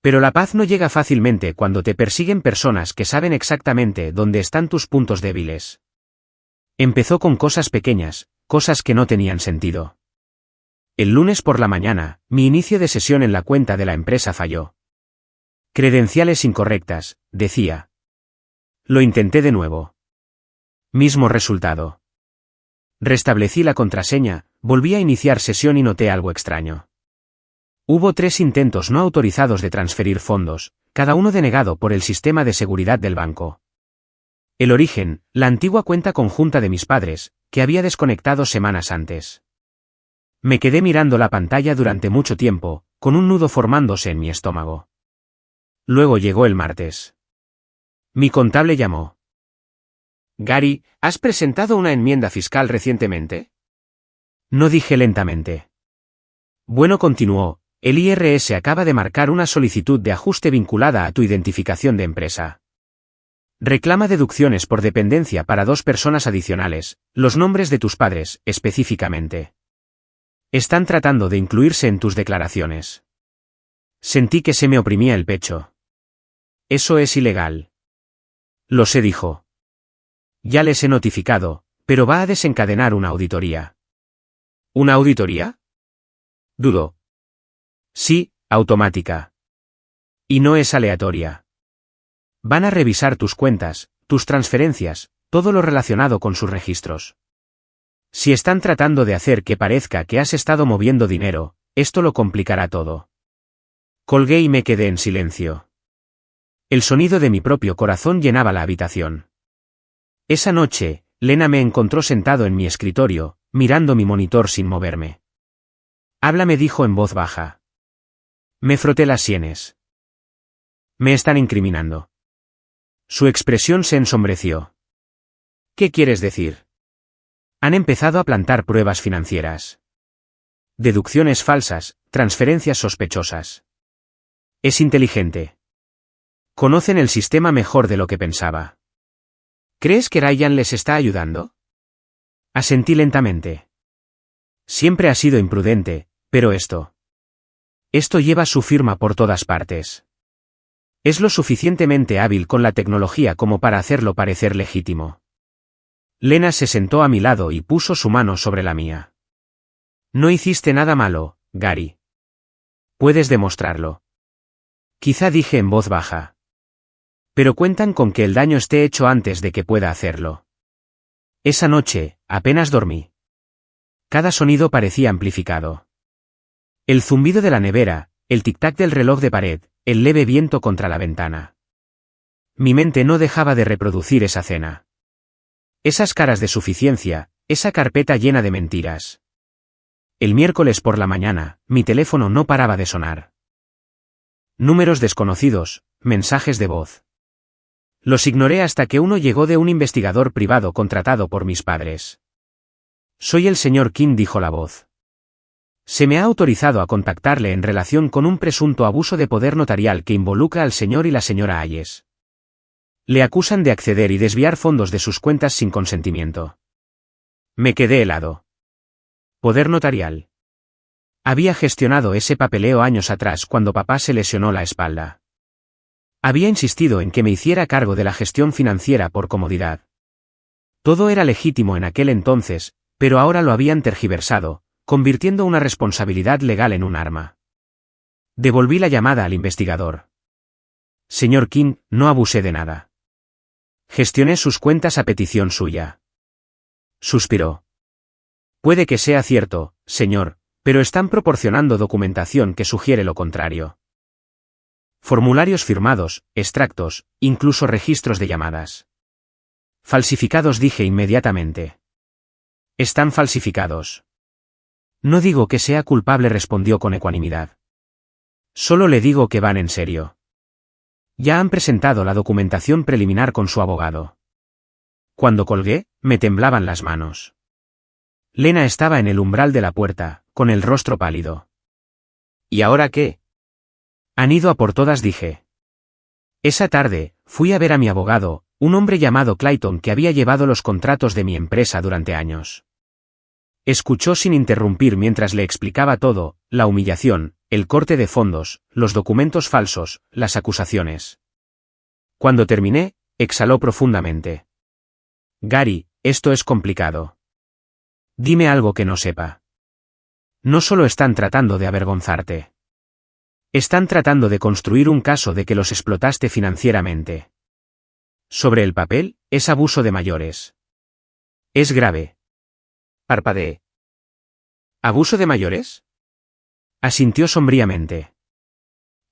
Pero la paz no llega fácilmente cuando te persiguen personas que saben exactamente dónde están tus puntos débiles. Empezó con cosas pequeñas, cosas que no tenían sentido. El lunes por la mañana, mi inicio de sesión en la cuenta de la empresa falló. Credenciales incorrectas, decía. Lo intenté de nuevo. Mismo resultado. Restablecí la contraseña, volví a iniciar sesión y noté algo extraño. Hubo 3 intentos no autorizados de transferir fondos, cada uno denegado por el sistema de seguridad del banco. El origen, la antigua cuenta conjunta de mis padres, que había desconectado semanas antes. Me quedé mirando la pantalla durante mucho tiempo, con un nudo formándose en mi estómago. Luego llegó el martes. Mi contable llamó. Gary, ¿has presentado una enmienda fiscal recientemente? No, dije lentamente. Bueno, continuó, el IRS acaba de marcar una solicitud de ajuste vinculada a tu identificación de empresa. Reclama deducciones por dependencia para 2 personas adicionales, los nombres de tus padres, específicamente. Están tratando de incluirse en tus declaraciones. Sentí que se me oprimía el pecho. Eso es ilegal. Lo sé, dijo. Ya les he notificado, pero va a desencadenar una auditoría. ¿Una auditoría? Dudó. Sí, automática. Y no es aleatoria. Van a revisar tus cuentas, tus transferencias, todo lo relacionado con sus registros. Si están tratando de hacer que parezca que has estado moviendo dinero, esto lo complicará todo. Colgué y me quedé en silencio. El sonido de mi propio corazón llenaba la habitación. Esa noche, Lena me encontró sentado en mi escritorio, mirando mi monitor sin moverme. Habla, me dijo en voz baja. Me froté las sienes. Me están incriminando. Su expresión se ensombreció. ¿Qué quieres decir? Han empezado a plantar pruebas financieras. Deducciones falsas, transferencias sospechosas. Es inteligente. Conocen el sistema mejor de lo que pensaba. ¿Crees que Ryan les está ayudando? Asentí lentamente. Siempre ha sido imprudente, pero esto lleva su firma por todas partes. Es lo suficientemente hábil con la tecnología como para hacerlo parecer legítimo. Lena se sentó a mi lado y puso su mano sobre la mía. No hiciste nada malo, Gary. Puedes demostrarlo. Quizá, dije en voz baja. Pero cuentan con que el daño esté hecho antes de que pueda hacerlo. Esa noche, apenas dormí. Cada sonido parecía amplificado. El zumbido de la nevera, el tic-tac del reloj de pared, el leve viento contra la ventana. Mi mente no dejaba de reproducir esa cena. Esas caras de suficiencia, esa carpeta llena de mentiras. El miércoles por la mañana, mi teléfono no paraba de sonar. Números desconocidos, mensajes de voz. Los ignoré hasta que uno llegó de un investigador privado contratado por mis padres. Soy el señor King, dijo la voz. Se me ha autorizado a contactarle en relación con un presunto abuso de poder notarial que involucra al señor y la señora Hayes. Le acusan de acceder y desviar fondos de sus cuentas sin consentimiento. Me quedé helado. Poder notarial. Había gestionado ese papeleo años atrás cuando papá se lesionó la espalda. Había insistido en que me hiciera cargo de la gestión financiera por comodidad. Todo era legítimo en aquel entonces, pero ahora lo habían tergiversado, convirtiendo una responsabilidad legal en un arma. Devolví la llamada al investigador. Señor King, no abusé de nada. Gestioné sus cuentas a petición suya. Suspiró. Puede que sea cierto, señor, pero están proporcionando documentación que sugiere lo contrario. Formularios firmados, extractos, incluso registros de llamadas. Falsificados, dije inmediatamente. Están falsificados. No digo que sea culpable, respondió con ecuanimidad. Solo le digo que van en serio. Ya han presentado la documentación preliminar con su abogado. Cuando colgué, me temblaban las manos. Lena estaba en el umbral de la puerta, con el rostro pálido. ¿Y ahora qué? Han ido a por todas, dije. Esa tarde, fui a ver a mi abogado, un hombre llamado Clayton que había llevado los contratos de mi empresa durante años. Escuchó sin interrumpir mientras le explicaba todo, la humillación, el corte de fondos, los documentos falsos, las acusaciones. Cuando terminé, exhaló profundamente. Gary, esto es complicado. Dime algo que no sepa. No solo están tratando de avergonzarte. Están tratando de construir un caso de que los explotaste financieramente. Sobre el papel, es abuso de mayores. Es grave. Parpadeé. ¿Abuso de mayores? Asintió sombríamente.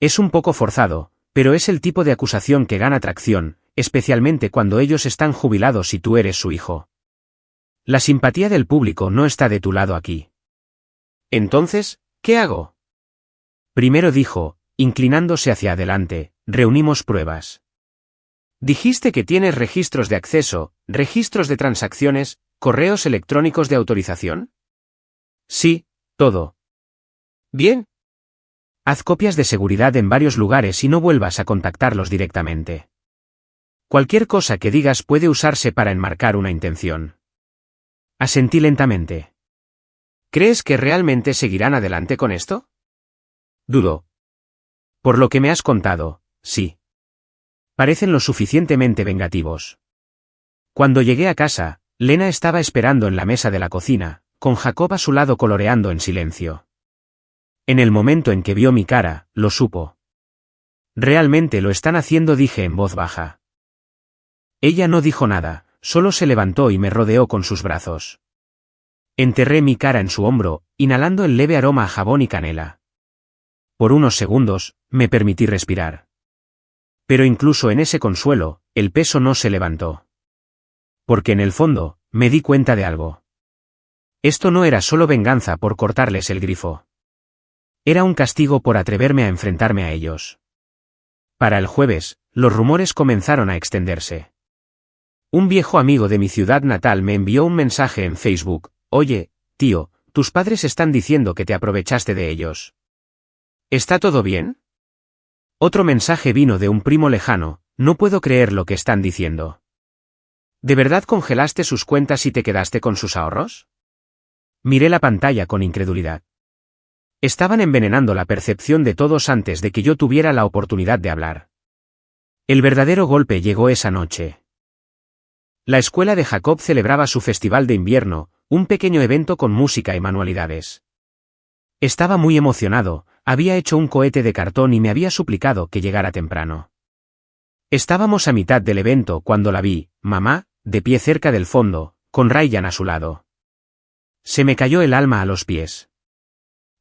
Es un poco forzado, pero es el tipo de acusación que gana tracción, especialmente cuando ellos están jubilados y tú eres su hijo. La simpatía del público no está de tu lado aquí. Entonces, ¿qué hago? Primero dijo, inclinándose hacia adelante, reunimos pruebas. Dijiste que tienes registros de acceso, registros de transacciones, correos electrónicos de autorización. Sí, todo. Bien. Haz copias de seguridad en varios lugares y no vuelvas a contactarlos directamente. Cualquier cosa que digas puede usarse para enmarcar una intención. Asentí lentamente. ¿Crees que realmente seguirán adelante con esto? Dudo. Por lo que me has contado, sí. Parecen lo suficientemente vengativos. Cuando llegué a casa, Lena estaba esperando en la mesa de la cocina, con Jacob a su lado coloreando en silencio. En el momento en que vio mi cara, lo supo. Realmente lo están haciendo, dije en voz baja. Ella no dijo nada, solo se levantó y me rodeó con sus brazos. Enterré mi cara en su hombro, inhalando el leve aroma a jabón y canela. Por unos segundos, me permití respirar. Pero incluso en ese consuelo, el peso no se levantó. Porque en el fondo, me di cuenta de algo. Esto no era solo venganza por cortarles el grifo. Era un castigo por atreverme a enfrentarme a ellos. Para el jueves, los rumores comenzaron a extenderse. Un viejo amigo de mi ciudad natal me envió un mensaje en Facebook: oye, tío, tus padres están diciendo que te aprovechaste de ellos. ¿Está todo bien? Otro mensaje vino de un primo lejano: no puedo creer lo que están diciendo. ¿De verdad congelaste sus cuentas y te quedaste con sus ahorros? Miré la pantalla con incredulidad. Estaban envenenando la percepción de todos antes de que yo tuviera la oportunidad de hablar. El verdadero golpe llegó esa noche. La escuela de Jacob celebraba su festival de invierno, un pequeño evento con música y manualidades. Estaba muy emocionado, había hecho un cohete de cartón y me había suplicado que llegara temprano. Estábamos a mitad del evento cuando la vi, mamá, de pie cerca del fondo, con Ryan a su lado. Se me cayó el alma a los pies.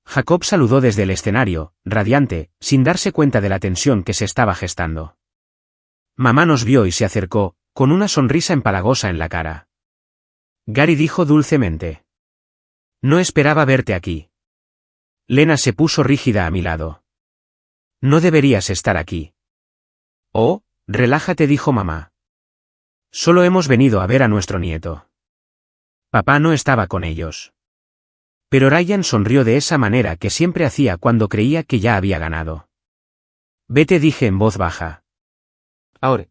Jacob saludó desde el escenario, radiante, sin darse cuenta de la tensión que se estaba gestando. Mamá nos vio y se acercó, con una sonrisa empalagosa en la cara. Gary dijo dulcemente: no esperaba verte aquí. Lena se puso rígida a mi lado. No deberías estar aquí. Oh, relájate, dijo mamá. Solo hemos venido a ver a nuestro nieto. Papá no estaba con ellos. Pero Ryan sonrió de esa manera que siempre hacía cuando creía que ya había ganado. Vete, dije en voz baja. Ahora.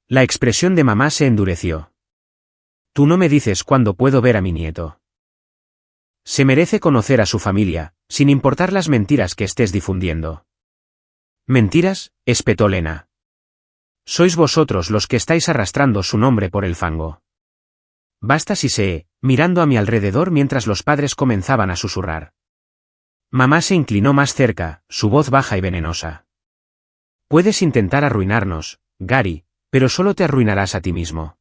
La expresión de mamá se endureció. Tú no me dices cuándo puedo ver a mi nieto. Se merece conocer a su familia, sin importar las mentiras que estés difundiendo. ¿Mentiras?, espetó Lena. Sois vosotros los que estáis arrastrando su nombre por el fango. Basta, siseé, mirando a mi alrededor mientras los padres comenzaban a susurrar. Mamá se inclinó más cerca, su voz baja y venenosa. Puedes intentar arruinarnos, Gary, pero solo te arruinarás a ti mismo.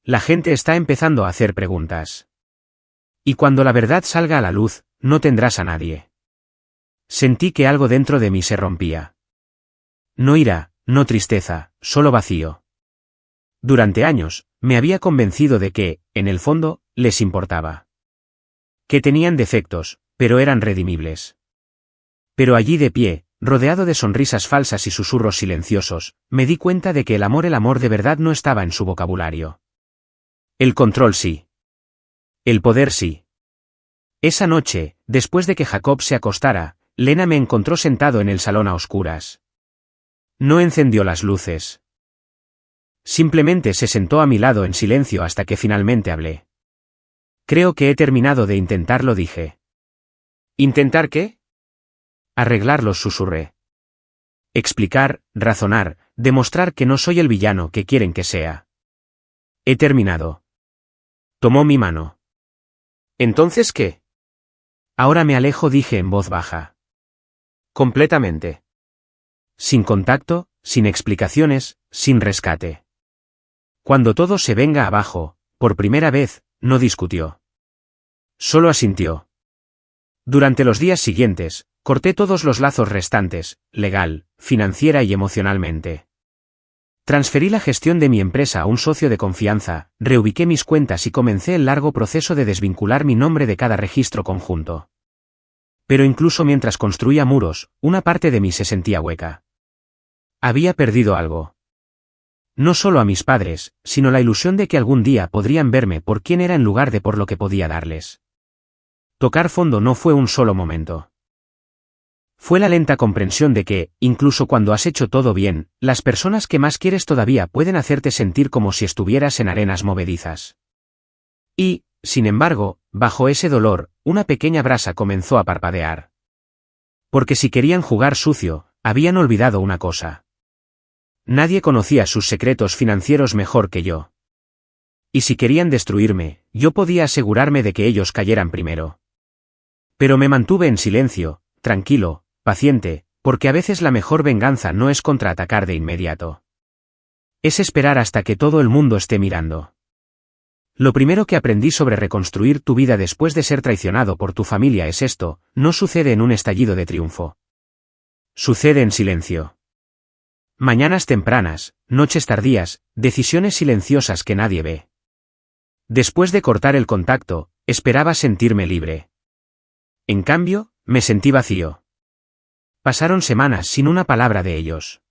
La gente está empezando a hacer preguntas. Y cuando la verdad salga a la luz, no tendrás a nadie. Sentí que algo dentro de mí se rompía. No ira, no tristeza, solo vacío. Durante años, me había convencido de que, en el fondo, les importaba. Que tenían defectos, pero eran redimibles. Pero allí de pie, rodeado de sonrisas falsas y susurros silenciosos, me di cuenta de que el amor de verdad no estaba en su vocabulario. El control sí. El poder sí. Esa noche, después de que Jacob se acostara, Lena me encontró sentado en el salón a oscuras. No encendió las luces. Simplemente se sentó a mi lado en silencio hasta que finalmente hablé. Creo que he terminado de intentarlo, dije. ¿Intentar qué? Arreglarlo, susurré. Explicar, razonar, demostrar que no soy el villano que quieren que sea. He terminado. Tomó mi mano. ¿Entonces qué? Ahora me alejo, dije en voz baja. Completamente. Sin contacto, sin explicaciones, sin rescate. Cuando todo se venga abajo, por primera vez, no discutió. Solo asintió. Durante los días siguientes, corté todos los lazos restantes, legal, financiera y emocionalmente. Transferí la gestión de mi empresa a un socio de confianza, reubiqué mis cuentas y comencé el largo proceso de desvincular mi nombre de cada registro conjunto. Pero incluso mientras construía muros, una parte de mí se sentía hueca. Había perdido algo. No solo a mis padres, sino la ilusión de que algún día podrían verme por quién era en lugar de por lo que podía darles. Tocar fondo no fue un solo momento. Fue la lenta comprensión de que, incluso cuando has hecho todo bien, las personas que más quieres todavía pueden hacerte sentir como si estuvieras en arenas movedizas. Y, sin embargo, bajo ese dolor, una pequeña brasa comenzó a parpadear. Porque si querían jugar sucio, habían olvidado una cosa. Nadie conocía sus secretos financieros mejor que yo. Y si querían destruirme, yo podía asegurarme de que ellos cayeran primero. Pero me mantuve en silencio, tranquilo, paciente, porque a veces la mejor venganza no es contraatacar de inmediato. Es esperar hasta que todo el mundo esté mirando. Lo primero que aprendí sobre reconstruir tu vida después de ser traicionado por tu familia es esto: no sucede en un estallido de triunfo. Sucede en silencio. Mañanas tempranas, noches tardías, decisiones silenciosas que nadie ve. Después de cortar el contacto, esperaba sentirme libre. En cambio, me sentí vacío. Pasaron semanas sin una palabra de ellos.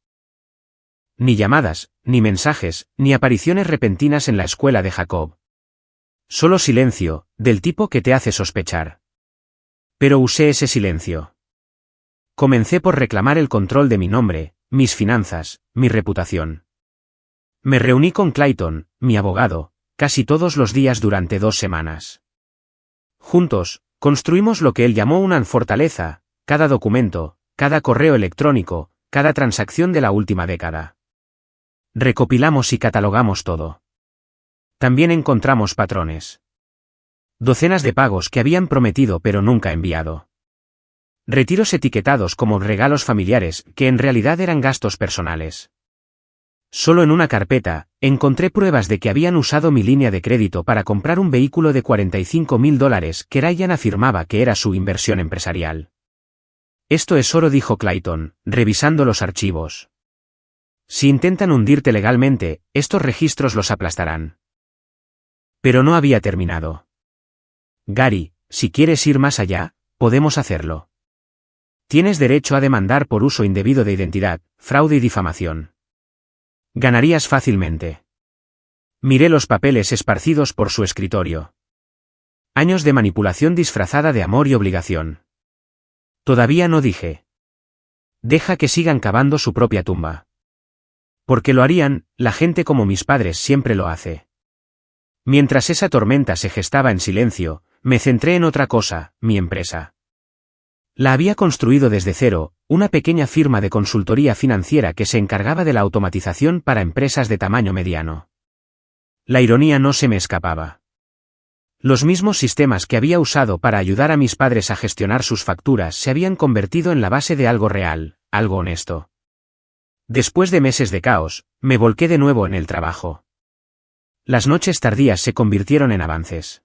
Ni llamadas, ni mensajes, ni apariciones repentinas en la escuela de Jacob. Solo silencio, del tipo que te hace sospechar. Pero usé ese silencio. Comencé por reclamar el control de mi nombre, mis finanzas, mi reputación. Me reuní con Clayton, mi abogado, casi todos los días durante 2 semanas. Juntos, construimos lo que él llamó una fortaleza: cada documento, cada correo electrónico, cada transacción de la última década. Recopilamos y catalogamos todo. También encontramos patrones. Docenas de pagos que habían prometido pero nunca enviado. Retiros etiquetados como regalos familiares, que en realidad eran gastos personales. Solo en una carpeta, encontré pruebas de que habían usado mi línea de crédito para comprar un vehículo de $45,000 que Ryan afirmaba que era su inversión empresarial. Esto es oro, dijo Clayton, revisando los archivos. Si intentan hundirte legalmente, estos registros los aplastarán. Pero no había terminado. Gary, si quieres ir más allá, podemos hacerlo. Tienes derecho a demandar por uso indebido de identidad, fraude y difamación. Ganarías fácilmente. Miré los papeles esparcidos por su escritorio. Años de manipulación disfrazada de amor y obligación. Todavía no, dije. Deja que sigan cavando su propia tumba. Porque lo harían, la gente como mis padres siempre lo hace. Mientras esa tormenta se gestaba en silencio, me centré en otra cosa: mi empresa. La había construido desde cero, una pequeña firma de consultoría financiera que se encargaba de la automatización para empresas de tamaño mediano. La ironía no se me escapaba. Los mismos sistemas que había usado para ayudar a mis padres a gestionar sus facturas se habían convertido en la base de algo real, algo honesto. Después de meses de caos, me volqué de nuevo en el trabajo. Las noches tardías se convirtieron en avances.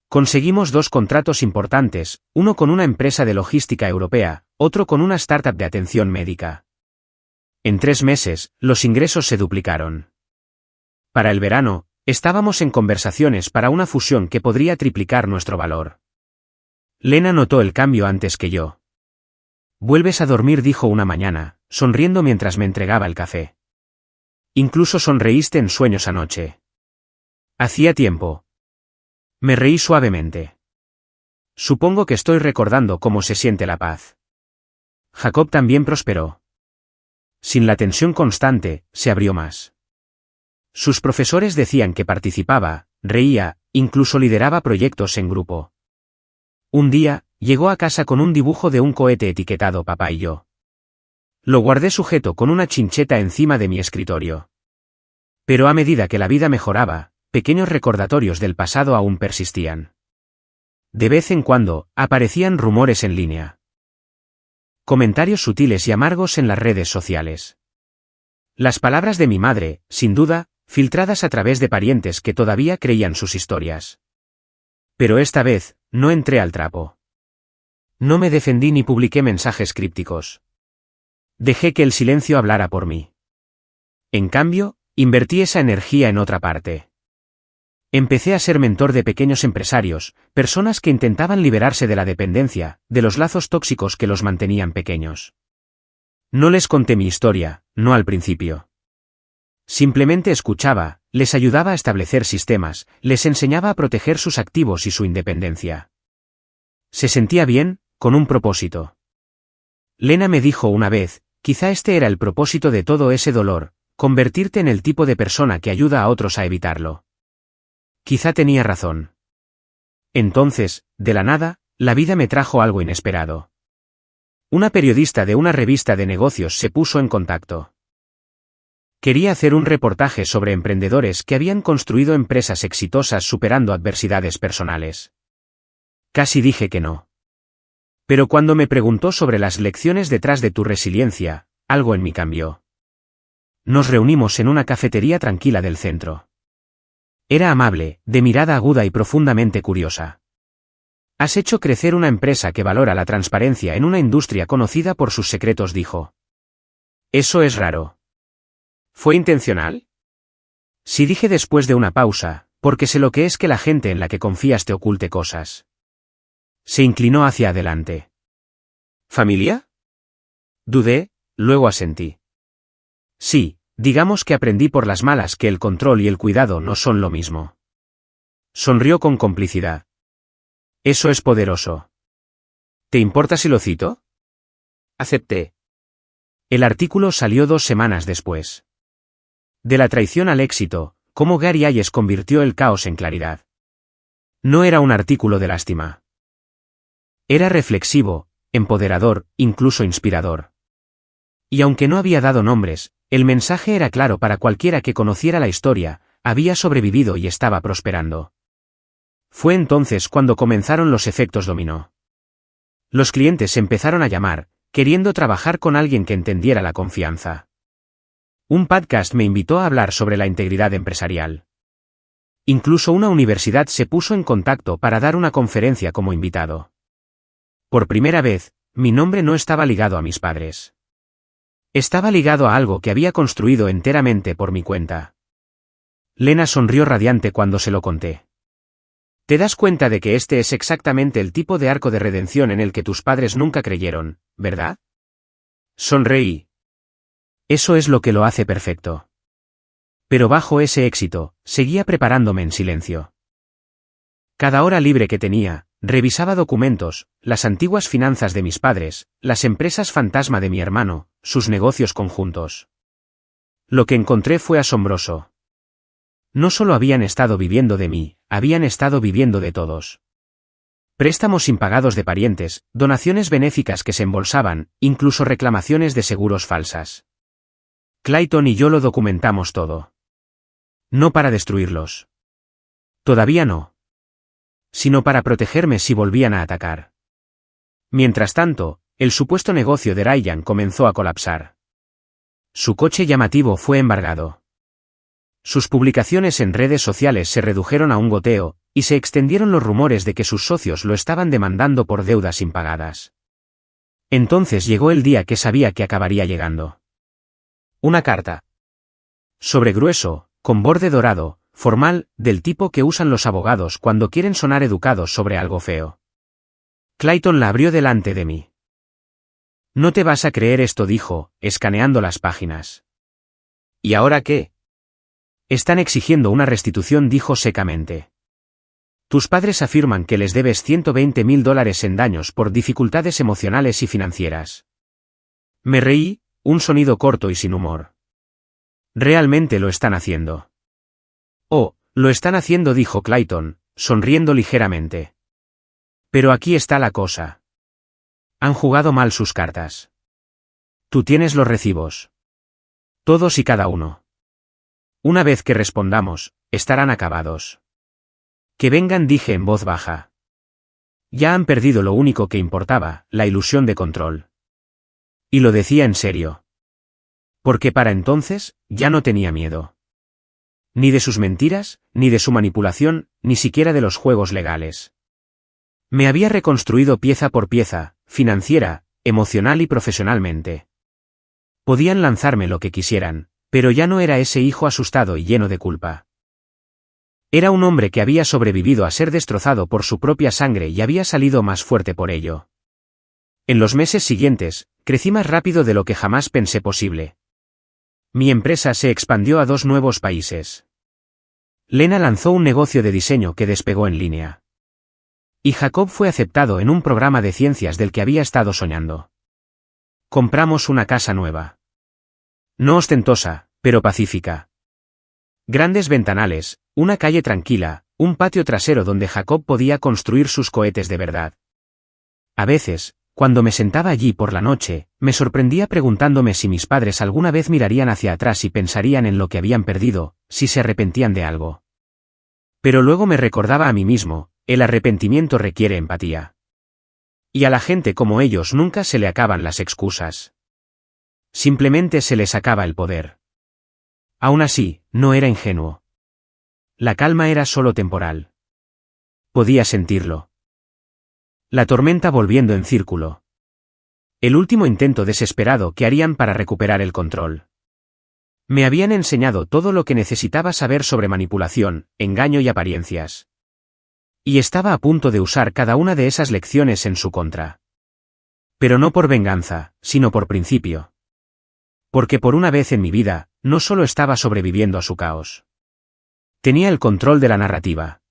Conseguimos 2 contratos importantes, uno con una empresa de logística europea, otro con una startup de atención médica. En 3 meses, los ingresos se duplicaron. Para el verano, estábamos en conversaciones para una fusión que podría triplicar nuestro valor. Lena notó el cambio antes que yo. «Vuelves a dormir», dijo una mañana, sonriendo mientras me entregaba el café. «Incluso sonreíste en sueños anoche». Hacía tiempo. Me reí suavemente. Supongo que estoy recordando cómo se siente la paz. Jacob también prosperó. Sin la tensión constante, se abrió más. Sus profesores decían que participaba, reía, incluso lideraba proyectos en grupo. Un día, llegó a casa con un dibujo de un cohete etiquetado Papá y yo. Lo guardé sujeto con una chincheta encima de mi escritorio. Pero a medida que la vida mejoraba, pequeños recordatorios del pasado aún persistían. De vez en cuando, aparecían rumores en línea. Comentarios sutiles y amargos en las redes sociales. Las palabras de mi madre, sin duda, filtradas a través de parientes que todavía creían sus historias. Pero esta vez, no entré al trapo. No me defendí ni publiqué mensajes crípticos. Dejé que el silencio hablara por mí. En cambio, invertí esa energía en otra parte. Empecé a ser mentor de pequeños empresarios, personas que intentaban liberarse de la dependencia, de los lazos tóxicos que los mantenían pequeños. No les conté mi historia, no al principio. Simplemente escuchaba, les ayudaba a establecer sistemas, les enseñaba a proteger sus activos y su independencia. Se sentía bien, con un propósito. Lena me dijo una vez, quizá este era el propósito de todo ese dolor, convertirte en el tipo de persona que ayuda a otros a evitarlo. Quizá tenía razón. Entonces, de la nada, la vida me trajo algo inesperado. Una periodista de una revista de negocios se puso en contacto. Quería hacer un reportaje sobre emprendedores que habían construido empresas exitosas superando adversidades personales. Casi dije que no. Pero cuando me preguntó sobre las lecciones detrás de tu resiliencia, algo en mí cambió. Nos reunimos en una cafetería tranquila del centro. Era amable, de mirada aguda y profundamente curiosa. Has hecho crecer una empresa que valora la transparencia en una industria conocida por sus secretos, dijo. Eso es raro. ¿Fue intencional? Sí, dije después de una pausa, porque sé lo que es que la gente en la que confías te oculte cosas. Se inclinó hacia adelante. ¿Familia? Dudé, luego asentí. Sí, digamos que aprendí por las malas que el control y el cuidado no son lo mismo. Sonrió con complicidad. Eso es poderoso. ¿Te importa si lo cito? Acepté. El artículo salió 2 semanas después. De la traición al éxito, cómo Gary Hayes convirtió el caos en claridad. No era un artículo de lástima. Era reflexivo, empoderador, incluso inspirador. Y aunque no había dado nombres, el mensaje era claro para cualquiera que conociera la historia, había sobrevivido y estaba prosperando. Fue entonces cuando comenzaron los efectos dominó. Los clientes empezaron a llamar, queriendo trabajar con alguien que entendiera la confianza. Un podcast me invitó a hablar sobre la integridad empresarial. Incluso una universidad se puso en contacto para dar una conferencia como invitado. Por primera vez, mi nombre no estaba ligado a mis padres. Estaba ligado a algo que había construido enteramente por mi cuenta. Lena sonrió radiante cuando se lo conté. Te das cuenta de que este es exactamente el tipo de arco de redención en el que tus padres nunca creyeron, ¿verdad? Sonreí. Eso es lo que lo hace perfecto. Pero bajo ese éxito, seguía preparándome en silencio. Cada hora libre que tenía, revisaba documentos, las antiguas finanzas de mis padres, las empresas fantasma de mi hermano, sus negocios conjuntos. Lo que encontré fue asombroso. No solo habían estado viviendo de mí, habían estado viviendo de todos. Préstamos impagados de parientes, donaciones benéficas que se embolsaban, incluso reclamaciones de seguros falsas. Clayton y yo lo documentamos todo. No para destruirlos. Todavía no. Sino para protegerme si volvían a atacar. Mientras tanto, el supuesto negocio de Ryan comenzó a colapsar. Su coche llamativo fue embargado. Sus publicaciones en redes sociales se redujeron a un goteo, y se extendieron los rumores de que sus socios lo estaban demandando por deudas impagadas. Entonces llegó el día que sabía que acabaría llegando. Una carta. Sobre grueso, con borde dorado, formal, del tipo que usan los abogados cuando quieren sonar educados sobre algo feo. Clayton la abrió delante de mí. No te vas a creer esto, dijo, escaneando las páginas. ¿Y ahora qué? Están exigiendo una restitución, dijo secamente. Tus padres afirman que les debes $120.000 en daños por dificultades emocionales y financieras. Me reí, un sonido corto y sin humor. Realmente lo están haciendo. Oh, lo están haciendo, dijo Clayton, sonriendo ligeramente. Pero aquí está la cosa. Han jugado mal sus cartas. Tú tienes los recibos. Todos y cada uno. Una vez que respondamos, estarán acabados. Que vengan, dije en voz baja. Ya han perdido lo único que importaba, la ilusión de control. Y lo decía en serio. Porque para entonces, ya no tenía miedo. Ni de sus mentiras, ni de su manipulación, ni siquiera de los juegos legales. Me había reconstruido pieza por pieza, financiera, emocional y profesionalmente. Podían lanzarme lo que quisieran, pero ya no era ese hijo asustado y lleno de culpa. Era un hombre que había sobrevivido a ser destrozado por su propia sangre y había salido más fuerte por ello. En los meses siguientes, crecí más rápido de lo que jamás pensé posible. Mi empresa se expandió a 2 nuevos países. Lena lanzó un negocio de diseño que despegó en línea. Y Jacob fue aceptado en un programa de ciencias del que había estado soñando. Compramos una casa nueva. No ostentosa, pero pacífica. Grandes ventanales, una calle tranquila, un patio trasero donde Jacob podía construir sus cohetes de verdad. A veces, cuando me sentaba allí por la noche, me sorprendía preguntándome si mis padres alguna vez mirarían hacia atrás y pensarían en lo que habían perdido, si se arrepentían de algo. Pero luego me recordaba a mí mismo, el arrepentimiento requiere empatía. Y a la gente como ellos nunca se le acaban las excusas. Simplemente se les acaba el poder. Aún así, no era ingenuo. La calma era solo temporal. Podía sentirlo. La tormenta volviendo en círculo. El último intento desesperado que harían para recuperar el control. Me habían enseñado todo lo que necesitaba saber sobre manipulación, engaño y apariencias. Y estaba a punto de usar cada una de esas lecciones en su contra. Pero no por venganza, sino por principio. Porque por una vez en mi vida, no solo estaba sobreviviendo a su caos. Tenía el control de la narrativa.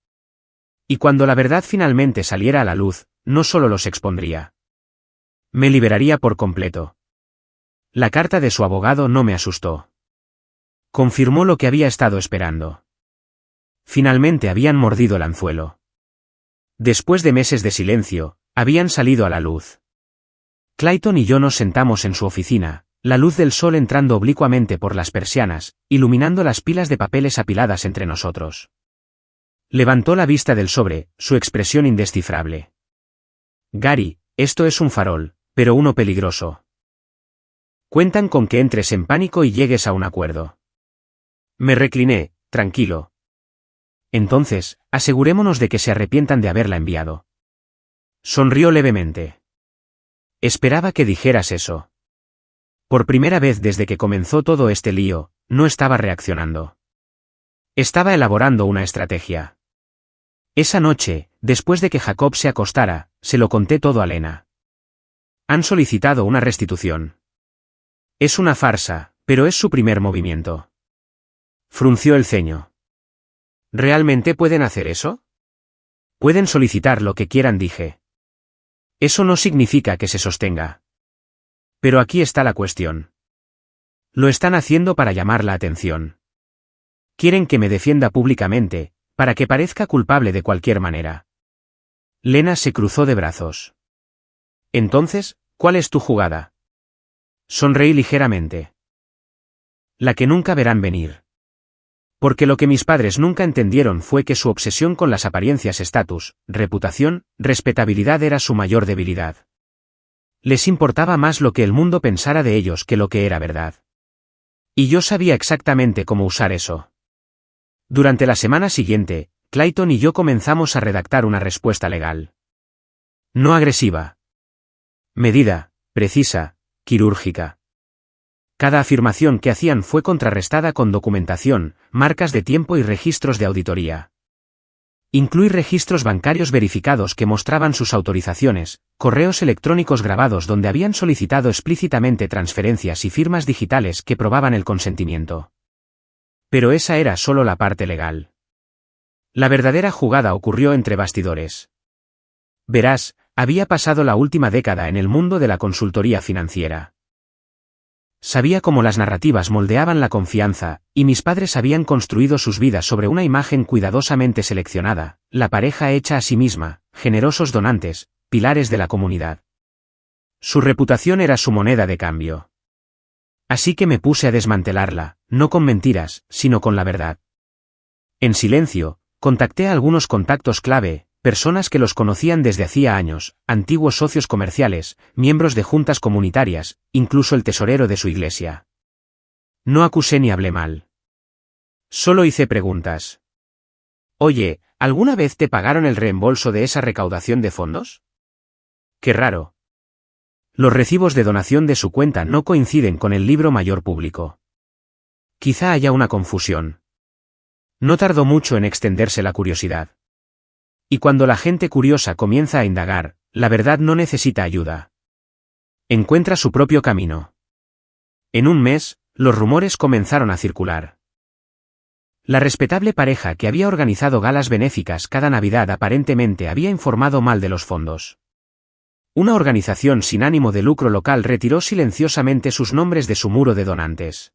Y cuando la verdad finalmente saliera a la luz, no solo los expondría. Me liberaría por completo. La carta de su abogado no me asustó. Confirmó lo que había estado esperando. Finalmente habían mordido el anzuelo. Después de meses de silencio, habían salido a la luz. Clayton y yo nos sentamos en su oficina, la luz del sol entrando oblicuamente por las persianas, iluminando las pilas de papeles apiladas entre nosotros. Levantó la vista del sobre, su expresión indescifrable. Gary, esto es un farol, pero uno peligroso. Cuentan con que entres en pánico y llegues a un acuerdo. Me recliné, tranquilo. Entonces, asegurémonos de que se arrepientan de haberla enviado. Sonrió levemente. Esperaba que dijeras eso. Por primera vez desde que comenzó todo este lío, no estaba reaccionando. Estaba elaborando una estrategia. Esa noche, después de que Jacob se acostara, se lo conté todo a Lena. Han solicitado una restitución. Es una farsa, pero es su primer movimiento. Frunció el ceño. ¿Realmente pueden hacer eso? Pueden solicitar lo que quieran, dije. Eso no significa que se sostenga. Pero aquí está la cuestión. Lo están haciendo para llamar la atención. Quieren que me defienda públicamente, para que parezca culpable de cualquier manera. Lena se cruzó de brazos. Entonces, ¿cuál es tu jugada? Sonreí ligeramente. La que nunca verán venir. Porque lo que mis padres nunca entendieron fue que su obsesión con las apariencias, estatus, reputación, respetabilidad era su mayor debilidad. Les importaba más lo que el mundo pensara de ellos que lo que era verdad. Y yo sabía exactamente cómo usar eso. Durante la semana siguiente, Clayton y yo comenzamos a redactar una respuesta legal. No agresiva. Medida, precisa, quirúrgica. Cada afirmación que hacían fue contrarrestada con documentación, marcas de tiempo y registros de auditoría. Incluir registros bancarios verificados que mostraban sus autorizaciones, correos electrónicos grabados donde habían solicitado explícitamente transferencias y firmas digitales que probaban el consentimiento. Pero esa era solo la parte legal. La verdadera jugada ocurrió entre bastidores. Verás, había pasado la última década en el mundo de la consultoría financiera. Sabía cómo las narrativas moldeaban la confianza, y mis padres habían construido sus vidas sobre una imagen cuidadosamente seleccionada, la pareja hecha a sí misma, generosos donantes, pilares de la comunidad. Su reputación era su moneda de cambio. Así que me puse a desmantelarla, no con mentiras, sino con la verdad. En silencio, contacté a algunos contactos clave, personas que los conocían desde hacía años, antiguos socios comerciales, miembros de juntas comunitarias, incluso el tesorero de su iglesia. No acusé ni hablé mal. Solo hice preguntas. Oye, ¿alguna vez te pagaron el reembolso de esa recaudación de fondos? Qué raro. Los recibos de donación de su cuenta no coinciden con el libro mayor público. Quizá haya una confusión. No tardó mucho en extenderse la curiosidad. Y cuando la gente curiosa comienza a indagar, la verdad no necesita ayuda. Encuentra su propio camino. En un mes, los rumores comenzaron a circular. La respetable pareja que había organizado galas benéficas cada Navidad aparentemente había informado mal de los fondos. Una organización sin ánimo de lucro local retiró silenciosamente sus nombres de su muro de donantes.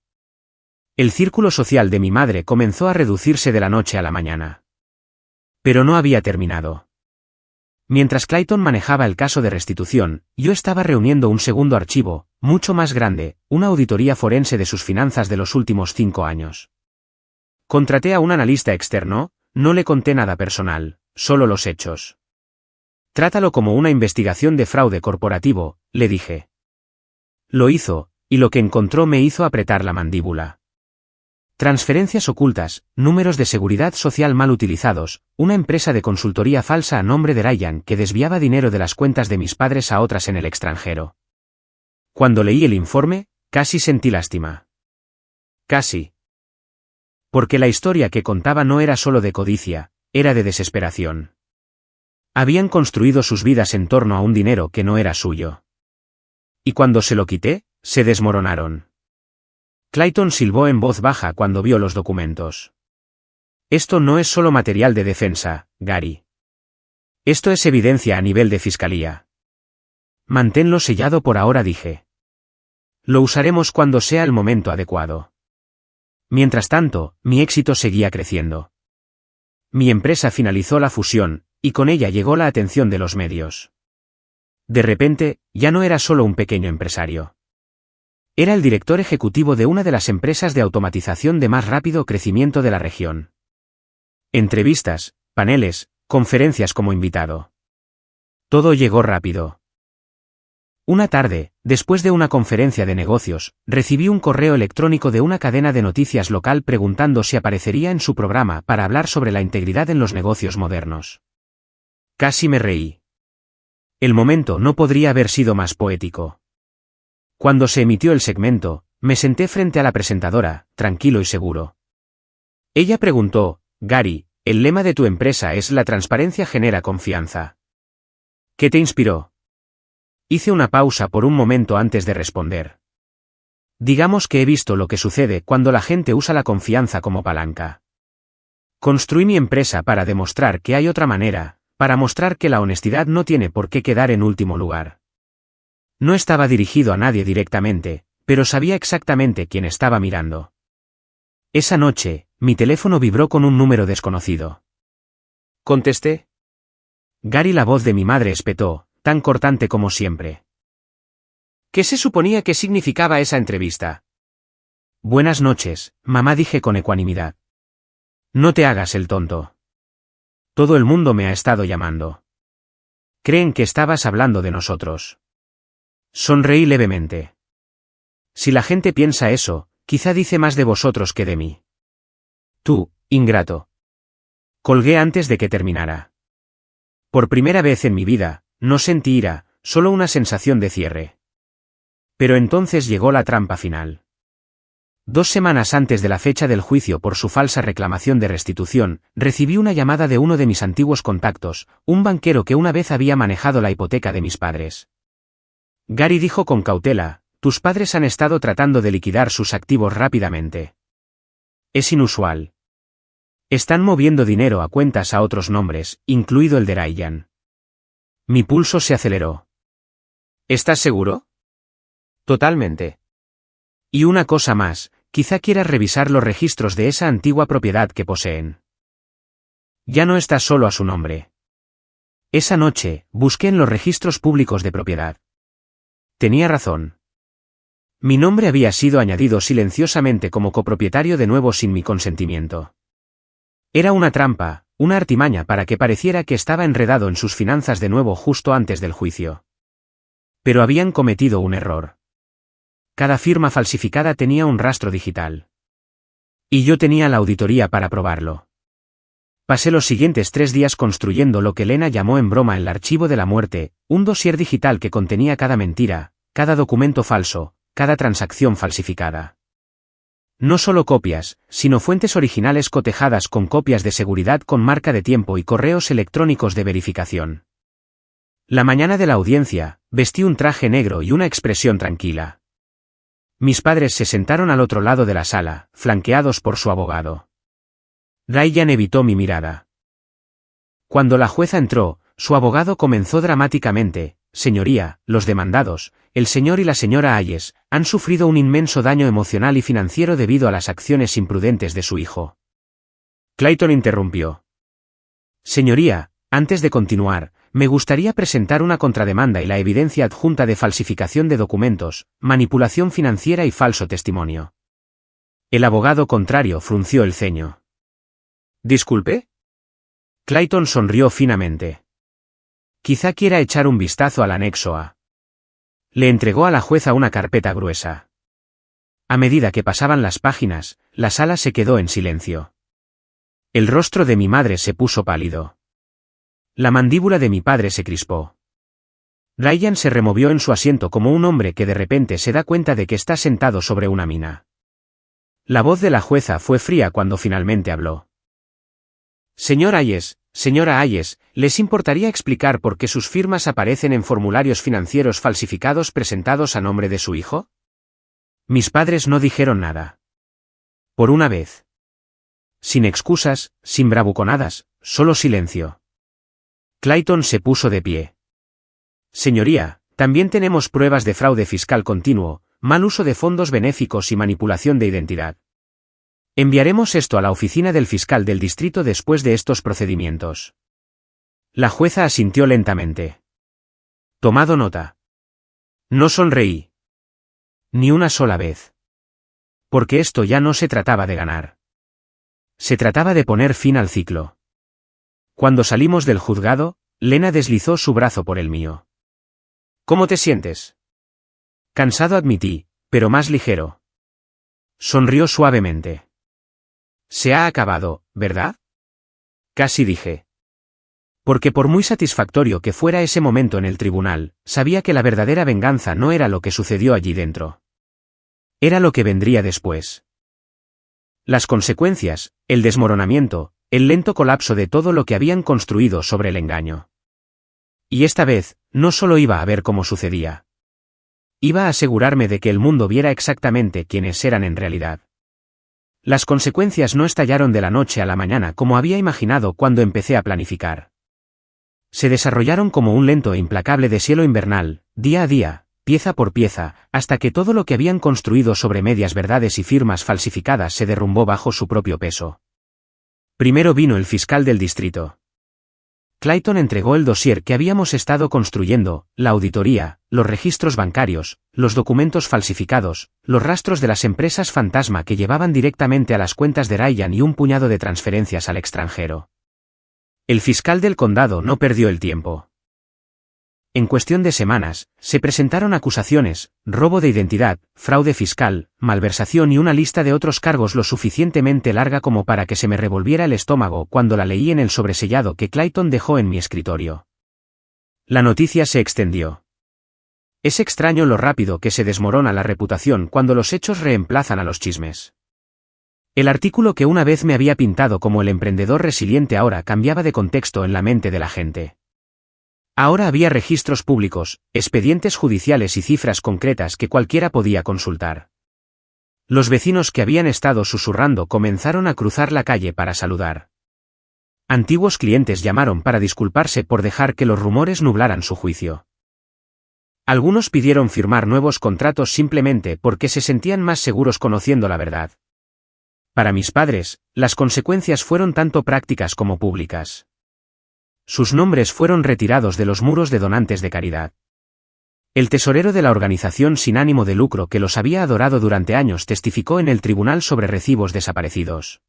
El círculo social de mi madre comenzó a reducirse de la noche a la mañana. Pero no había terminado. Mientras Clayton manejaba el caso de restitución, yo estaba reuniendo un segundo archivo, mucho más grande, una auditoría forense de sus finanzas de los últimos 5 años. Contraté a un analista externo, no le conté nada personal, solo los hechos. Trátalo como una investigación de fraude corporativo, le dije. Lo hizo, y lo que encontró me hizo apretar la mandíbula. Transferencias ocultas, números de seguridad social mal utilizados, una empresa de consultoría falsa a nombre de Ryan que desviaba dinero de las cuentas de mis padres a otras en el extranjero. Cuando leí el informe, casi sentí lástima. Casi. Porque la historia que contaba no era solo de codicia, era de desesperación. Habían construido sus vidas en torno a un dinero que no era suyo. Y cuando se lo quité, se desmoronaron. Clayton silbó en voz baja cuando vio los documentos. Esto no es solo material de defensa, Gary. Esto es evidencia a nivel de fiscalía. Manténlo sellado por ahora, dije. Lo usaremos cuando sea el momento adecuado. Mientras tanto, mi éxito seguía creciendo. Mi empresa finalizó la fusión, y con ella llegó la atención de los medios. De repente, ya no era solo un pequeño empresario. Era el director ejecutivo de una de las empresas de automatización de más rápido crecimiento de la región. Entrevistas, paneles, conferencias como invitado. Todo llegó rápido. Una tarde, después de una conferencia de negocios, recibí un correo electrónico de una cadena de noticias local preguntando si aparecería en su programa para hablar sobre la integridad en los negocios modernos. Casi me reí. El momento no podría haber sido más poético. Cuando se emitió el segmento, me senté frente a la presentadora, tranquilo y seguro. Ella preguntó, Gary, el lema de tu empresa es la transparencia genera confianza. ¿Qué te inspiró? Hice una pausa por un momento antes de responder. Digamos que he visto lo que sucede cuando la gente usa la confianza como palanca. Construí mi empresa para demostrar que hay otra manera, para mostrar que la honestidad no tiene por qué quedar en último lugar. No estaba dirigido a nadie directamente, pero sabía exactamente quién estaba mirando. Esa noche, mi teléfono vibró con un número desconocido. Contesté. Gary, la voz de mi madre espetó, tan cortante como siempre. ¿Qué se suponía que significaba esa entrevista? Buenas noches, mamá, dije con ecuanimidad. No te hagas el tonto. Todo el mundo me ha estado llamando. Creen que estabas hablando de nosotros. Sonreí levemente. Si la gente piensa eso, quizá dice más de vosotros que de mí. Tú, ingrato. Colgué antes de que terminara. Por primera vez en mi vida, no sentí ira, solo una sensación de cierre. Pero entonces llegó la trampa final. 2 semanas antes de la fecha del juicio por su falsa reclamación de restitución, recibí una llamada de uno de mis antiguos contactos, un banquero que una vez había manejado la hipoteca de mis padres. Gary, dijo con cautela, tus padres han estado tratando de liquidar sus activos rápidamente. Es inusual. Están moviendo dinero a cuentas a otros nombres, incluido el de Ryan. Mi pulso se aceleró. ¿Estás seguro? Totalmente. Y una cosa más, quizá quieras revisar los registros de esa antigua propiedad que poseen. Ya no está solo a su nombre. Esa noche, busqué en los registros públicos de propiedad. Tenía razón. Mi nombre había sido añadido silenciosamente como copropietario de nuevo sin mi consentimiento. Era una trampa, una artimaña para que pareciera que estaba enredado en sus finanzas de nuevo justo antes del juicio. Pero habían cometido un error. Cada firma falsificada tenía un rastro digital. Y yo tenía la auditoría para probarlo. Pasé los siguientes 3 días construyendo lo que Lena llamó en broma el archivo de la muerte, un dossier digital que contenía cada mentira, cada documento falso, cada transacción falsificada. No solo copias, sino fuentes originales cotejadas con copias de seguridad con marca de tiempo y correos electrónicos de verificación. La mañana de la audiencia, vestí un traje negro y una expresión tranquila. Mis padres se sentaron al otro lado de la sala, flanqueados por su abogado. Ryan evitó mi mirada. Cuando la jueza entró, su abogado comenzó dramáticamente: Señoría, los demandados, el señor y la señora Hayes, han sufrido un inmenso daño emocional y financiero debido a las acciones imprudentes de su hijo. Clayton interrumpió. Señoría, antes de continuar, me gustaría presentar una contrademanda y la evidencia adjunta de falsificación de documentos, manipulación financiera y falso testimonio. El abogado contrario frunció el ceño. ¿Disculpe? Clayton sonrió finamente. Quizá quiera echar un vistazo al anexo A. Le entregó a la jueza una carpeta gruesa. A medida que pasaban las páginas, la sala se quedó en silencio. El rostro de mi madre se puso pálido. La mandíbula de mi padre se crispó. Ryan se removió en su asiento como un hombre que de repente se da cuenta de que está sentado sobre una mina. La voz de la jueza fue fría cuando finalmente habló. Señora Hayes, ¿les importaría explicar por qué sus firmas aparecen en formularios financieros falsificados presentados a nombre de su hijo? Mis padres no dijeron nada. Por una vez. Sin excusas, sin bravuconadas, solo silencio. Clayton se puso de pie. Señoría, también tenemos pruebas de fraude fiscal continuo, mal uso de fondos benéficos y manipulación de identidad. Enviaremos esto a la oficina del fiscal del distrito después de estos procedimientos. La jueza asintió lentamente. Tomado nota. No sonreí. Ni una sola vez. Porque esto ya no se trataba de ganar. Se trataba de poner fin al ciclo. Cuando salimos del juzgado, Lena deslizó su brazo por el mío. ¿Cómo te sientes? Cansado, admití, pero más ligero. Sonrió suavemente. Se ha acabado, ¿verdad? Casi dije. Porque por muy satisfactorio que fuera ese momento en el tribunal, sabía que la verdadera venganza no era lo que sucedió allí dentro. Era lo que vendría después. Las consecuencias, el desmoronamiento, el lento colapso de todo lo que habían construido sobre el engaño. Y esta vez, no solo iba a ver cómo sucedía. Iba a asegurarme de que el mundo viera exactamente quiénes eran en realidad. Las consecuencias no estallaron de la noche a la mañana como había imaginado cuando empecé a planificar. Se desarrollaron como un lento e implacable deshielo invernal, día a día, pieza por pieza, hasta que todo lo que habían construido sobre medias verdades y firmas falsificadas se derrumbó bajo su propio peso. Primero vino el fiscal del distrito. Clayton entregó el dossier que habíamos estado construyendo, la auditoría, los registros bancarios, los documentos falsificados, los rastros de las empresas fantasma que llevaban directamente a las cuentas de Ryan y un puñado de transferencias al extranjero. El fiscal del condado no perdió el tiempo. En cuestión de semanas, se presentaron acusaciones, robo de identidad, fraude fiscal, malversación y una lista de otros cargos lo suficientemente larga como para que se me revolviera el estómago cuando la leí en el sobresellado que Clayton dejó en mi escritorio. La noticia se extendió. Es extraño lo rápido que se desmorona la reputación cuando los hechos reemplazan a los chismes. El artículo que una vez me había pintado como el emprendedor resiliente ahora cambiaba de contexto en la mente de la gente. Ahora había registros públicos, expedientes judiciales y cifras concretas que cualquiera podía consultar. Los vecinos que habían estado susurrando comenzaron a cruzar la calle para saludar. Antiguos clientes llamaron para disculparse por dejar que los rumores nublaran su juicio. Algunos pidieron firmar nuevos contratos simplemente porque se sentían más seguros conociendo la verdad. Para mis padres, las consecuencias fueron tanto prácticas como públicas. Sus nombres fueron retirados de los muros de donantes de caridad. El tesorero de la organización sin ánimo de lucro que los había adorado durante años testificó en el tribunal sobre recibos desaparecidos.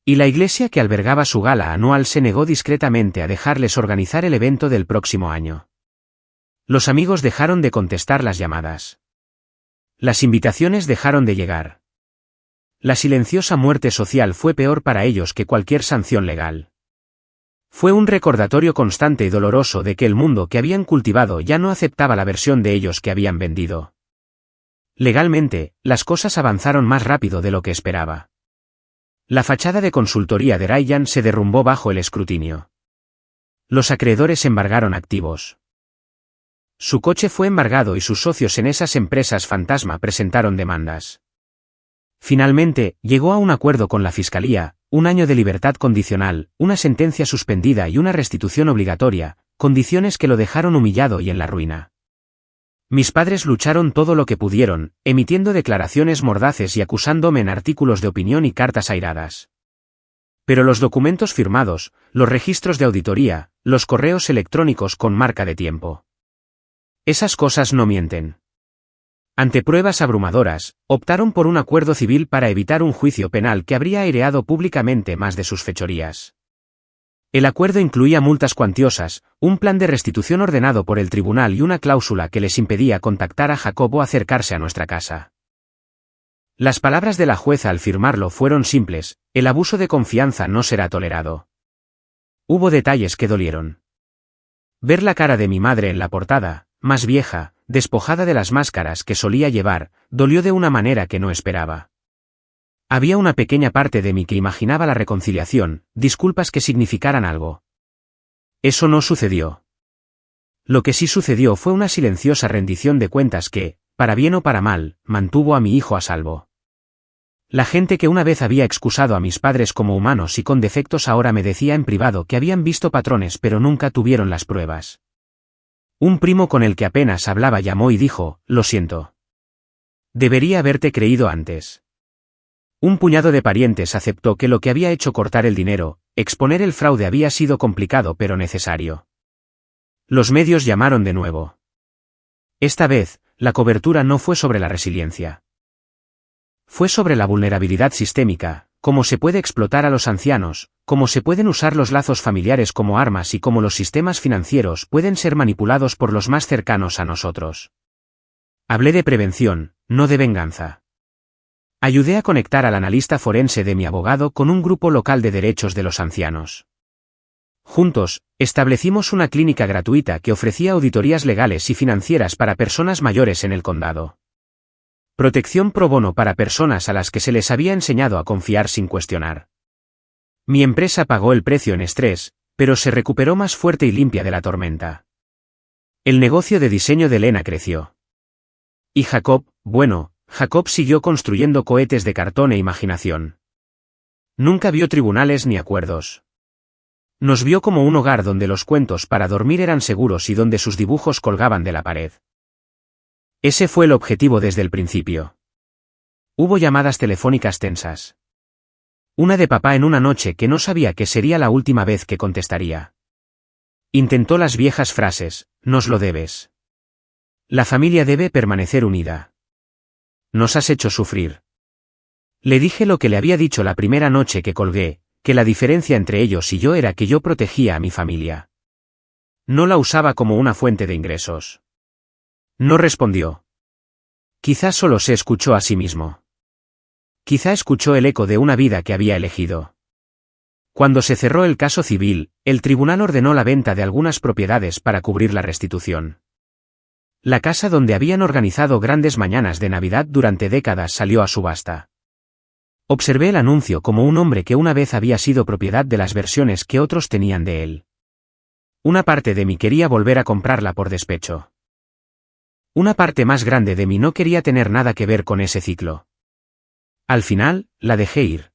Y la iglesia que albergaba su gala anual se negó discretamente a dejarles organizar el evento del próximo año. Los amigos dejaron de contestar las llamadas. Las invitaciones dejaron de llegar. La silenciosa muerte social fue peor para ellos que cualquier sanción legal. Fue un recordatorio constante y doloroso de que el mundo que habían cultivado ya no aceptaba la versión de ellos que habían vendido. Legalmente, las cosas avanzaron más rápido de lo que esperaba. La fachada de consultoría de Ryan se derrumbó bajo el escrutinio. Los acreedores embargaron activos. Su coche fue embargado y sus socios en esas empresas fantasma presentaron demandas. Finalmente, llegó a un acuerdo con la fiscalía, un año de libertad condicional, una sentencia suspendida y una restitución obligatoria, condiciones que lo dejaron humillado y en la ruina. Mis padres lucharon todo lo que pudieron, emitiendo declaraciones mordaces y acusándome en artículos de opinión y cartas airadas. Pero los documentos firmados, los registros de auditoría, los correos electrónicos con marca de tiempo. Esas cosas no mienten. Ante pruebas abrumadoras, optaron por un acuerdo civil para evitar un juicio penal que habría aireado públicamente más de sus fechorías. El acuerdo incluía multas cuantiosas, un plan de restitución ordenado por el tribunal y una cláusula que les impedía contactar a Jacob o acercarse a nuestra casa. Las palabras de la jueza al firmarlo fueron simples: el abuso de confianza no será tolerado. Hubo detalles que dolieron. Ver la cara de mi madre en la portada, más vieja, despojada de las máscaras que solía llevar, dolió de una manera que no esperaba. Había una pequeña parte de mí que imaginaba la reconciliación, disculpas que significaran algo. Eso no sucedió. Lo que sí sucedió fue una silenciosa rendición de cuentas que, para bien o para mal, mantuvo a mi hijo a salvo. La gente que una vez había excusado a mis padres como humanos y con defectos ahora me decía en privado que habían visto patrones pero nunca tuvieron las pruebas. Un primo con el que apenas hablaba llamó y dijo: lo siento. Debería haberte creído antes. Un puñado de parientes aceptó que lo que había hecho cortar el dinero, exponer el fraude había sido complicado pero necesario. Los medios llamaron de nuevo. Esta vez, la cobertura no fue sobre la resiliencia. Fue sobre la vulnerabilidad sistémica, cómo se puede explotar a los ancianos, cómo se pueden usar los lazos familiares como armas y cómo los sistemas financieros pueden ser manipulados por los más cercanos a nosotros. Hablé de prevención, no de venganza. Ayudé a conectar al analista forense de mi abogado con un grupo local de derechos de los ancianos. Juntos, establecimos una clínica gratuita que ofrecía auditorías legales y financieras para personas mayores en el condado. Protección pro bono para personas a las que se les había enseñado a confiar sin cuestionar. Mi empresa pagó el precio en estrés, pero se recuperó más fuerte y limpia de la tormenta. El negocio de diseño de Elena creció. Y Jacob siguió construyendo cohetes de cartón e imaginación. Nunca vio tribunales ni acuerdos. Nos vio como un hogar donde los cuentos para dormir eran seguros y donde sus dibujos colgaban de la pared. Ese fue el objetivo desde el principio. Hubo llamadas telefónicas tensas. Una de papá en una noche que no sabía que sería la última vez que contestaría. Intentó las viejas frases: nos lo debes. La familia debe permanecer unida. Nos has hecho sufrir. Le dije lo que le había dicho la primera noche que colgué, que la diferencia entre ellos y yo era que yo protegía a mi familia. No la usaba como una fuente de ingresos. No respondió. Quizás solo se escuchó a sí mismo. Quizá escuchó el eco de una vida que había elegido. Cuando se cerró el caso civil, el tribunal ordenó la venta de algunas propiedades para cubrir la restitución. La casa donde habían organizado grandes mañanas de Navidad durante décadas salió a subasta. Observé el anuncio como un hombre que una vez había sido propiedad de las versiones que otros tenían de él. Una parte de mí quería volver a comprarla por despecho. Una parte más grande de mí no quería tener nada que ver con ese ciclo. Al final, la dejé ir.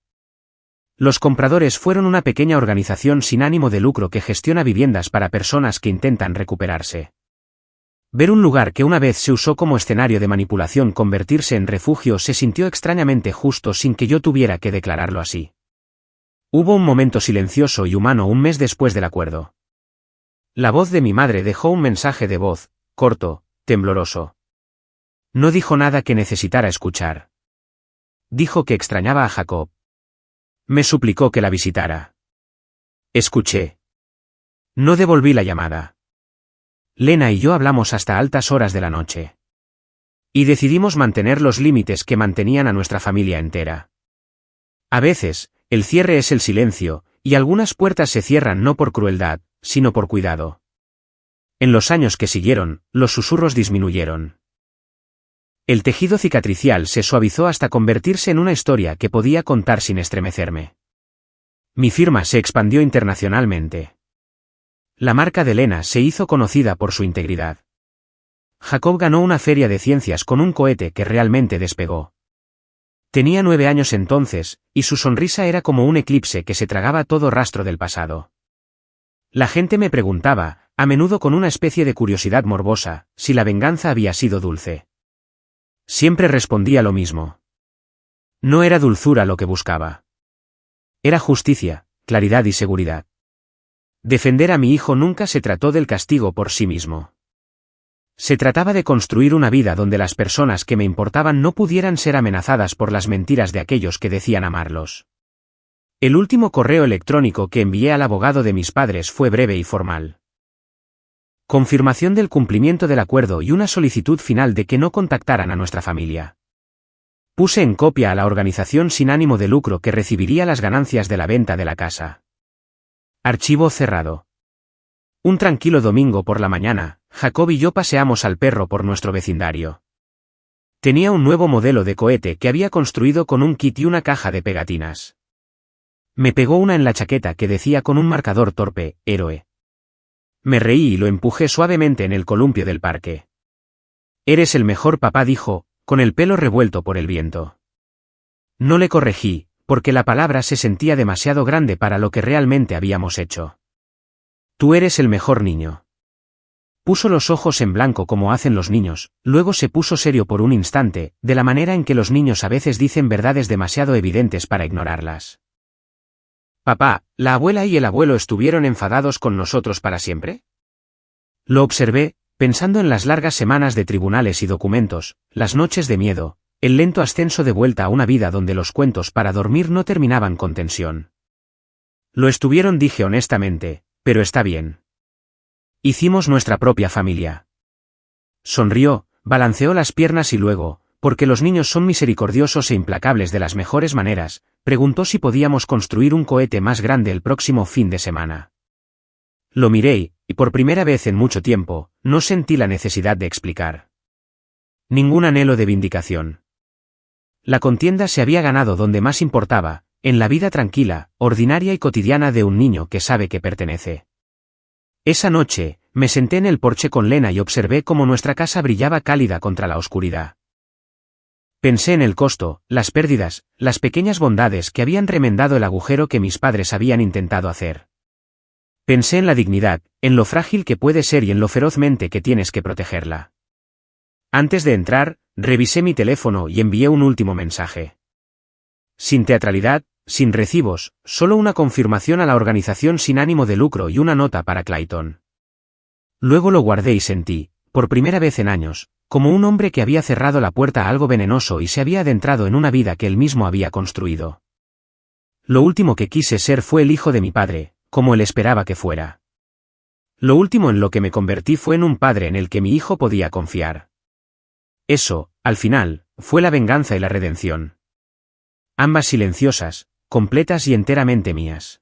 Los compradores fueron una pequeña organización sin ánimo de lucro que gestiona viviendas para personas que intentan recuperarse. Ver un lugar que una vez se usó como escenario de manipulación convertirse en refugio se sintió extrañamente justo sin que yo tuviera que declararlo así. Hubo un momento silencioso y humano un mes después del acuerdo. La voz de mi madre dejó un mensaje de voz, corto, tembloroso. No dijo nada que necesitara escuchar. Dijo que extrañaba a Jacob. Me suplicó que la visitara. Escuché. No devolví la llamada. Lena y yo hablamos hasta altas horas de la noche. Y decidimos mantener los límites que mantenían a nuestra familia entera. A veces, el cierre es el silencio, y algunas puertas se cierran no por crueldad, sino por cuidado. En los años que siguieron, los susurros disminuyeron. El tejido cicatricial se suavizó hasta convertirse en una historia que podía contar sin estremecerme. Mi firma se expandió internacionalmente. La marca de Lena se hizo conocida por su integridad. Jacob ganó una feria de ciencias con un cohete que realmente despegó. Tenía 9 años entonces, y su sonrisa era como un eclipse que se tragaba todo rastro del pasado. La gente me preguntaba, a menudo con una especie de curiosidad morbosa, si la venganza había sido dulce. Siempre respondía lo mismo. No era dulzura lo que buscaba. Era justicia, claridad y seguridad. Defender a mi hijo nunca se trató del castigo por sí mismo. Se trataba de construir una vida donde las personas que me importaban no pudieran ser amenazadas por las mentiras de aquellos que decían amarlos. El último correo electrónico que envié al abogado de mis padres fue breve y formal. Confirmación del cumplimiento del acuerdo y una solicitud final de que no contactaran a nuestra familia. Puse en copia a la organización sin ánimo de lucro que recibiría las ganancias de la venta de la casa. Archivo cerrado. Un tranquilo domingo por la mañana, Jacob y yo paseamos al perro por nuestro vecindario. Tenía un nuevo modelo de cohete que había construido con un kit y una caja de pegatinas. Me pegó una en la chaqueta que decía con un marcador torpe, héroe. Me reí y lo empujé suavemente en el columpio del parque. Eres el mejor papá, dijo, con el pelo revuelto por el viento. No le corregí, porque la palabra se sentía demasiado grande para lo que realmente habíamos hecho. Tú eres el mejor niño. Puso los ojos en blanco como hacen los niños, luego se puso serio por un instante, de la manera en que los niños a veces dicen verdades demasiado evidentes para ignorarlas. Papá, ¿la abuela y el abuelo estuvieron enfadados con nosotros para siempre? Lo observé, pensando en las largas semanas de tribunales y documentos, las noches de miedo, el lento ascenso de vuelta a una vida donde los cuentos para dormir no terminaban con tensión. Lo estuvieron, dije honestamente, pero está bien. Hicimos nuestra propia familia. Sonrió, balanceó las piernas y luego, porque los niños son misericordiosos e implacables de las mejores maneras, preguntó si podíamos construir un cohete más grande el próximo fin de semana. Lo miré y por primera vez en mucho tiempo, no sentí la necesidad de explicar. Ningún anhelo de vindicación. La contienda se había ganado donde más importaba, en la vida tranquila, ordinaria y cotidiana de un niño que sabe que pertenece. Esa noche, me senté en el porche con Lena y observé cómo nuestra casa brillaba cálida contra la oscuridad. Pensé en el costo, las pérdidas, las pequeñas bondades que habían remendado el agujero que mis padres habían intentado hacer. Pensé en la dignidad, en lo frágil que puede ser y en lo ferozmente que tienes que protegerla. Antes de entrar, revisé mi teléfono y envié un último mensaje. Sin teatralidad, sin recibos, solo una confirmación a la organización sin ánimo de lucro y una nota para Clayton. Luego lo guardé y sentí, por primera vez en años, como un hombre que había cerrado la puerta a algo venenoso y se había adentrado en una vida que él mismo había construido. Lo último que quise ser fue el hijo de mi padre, como él esperaba que fuera. Lo último en lo que me convertí fue en un padre en el que mi hijo podía confiar. Eso, al final, fue la venganza y la redención. Ambas silenciosas, completas y enteramente mías.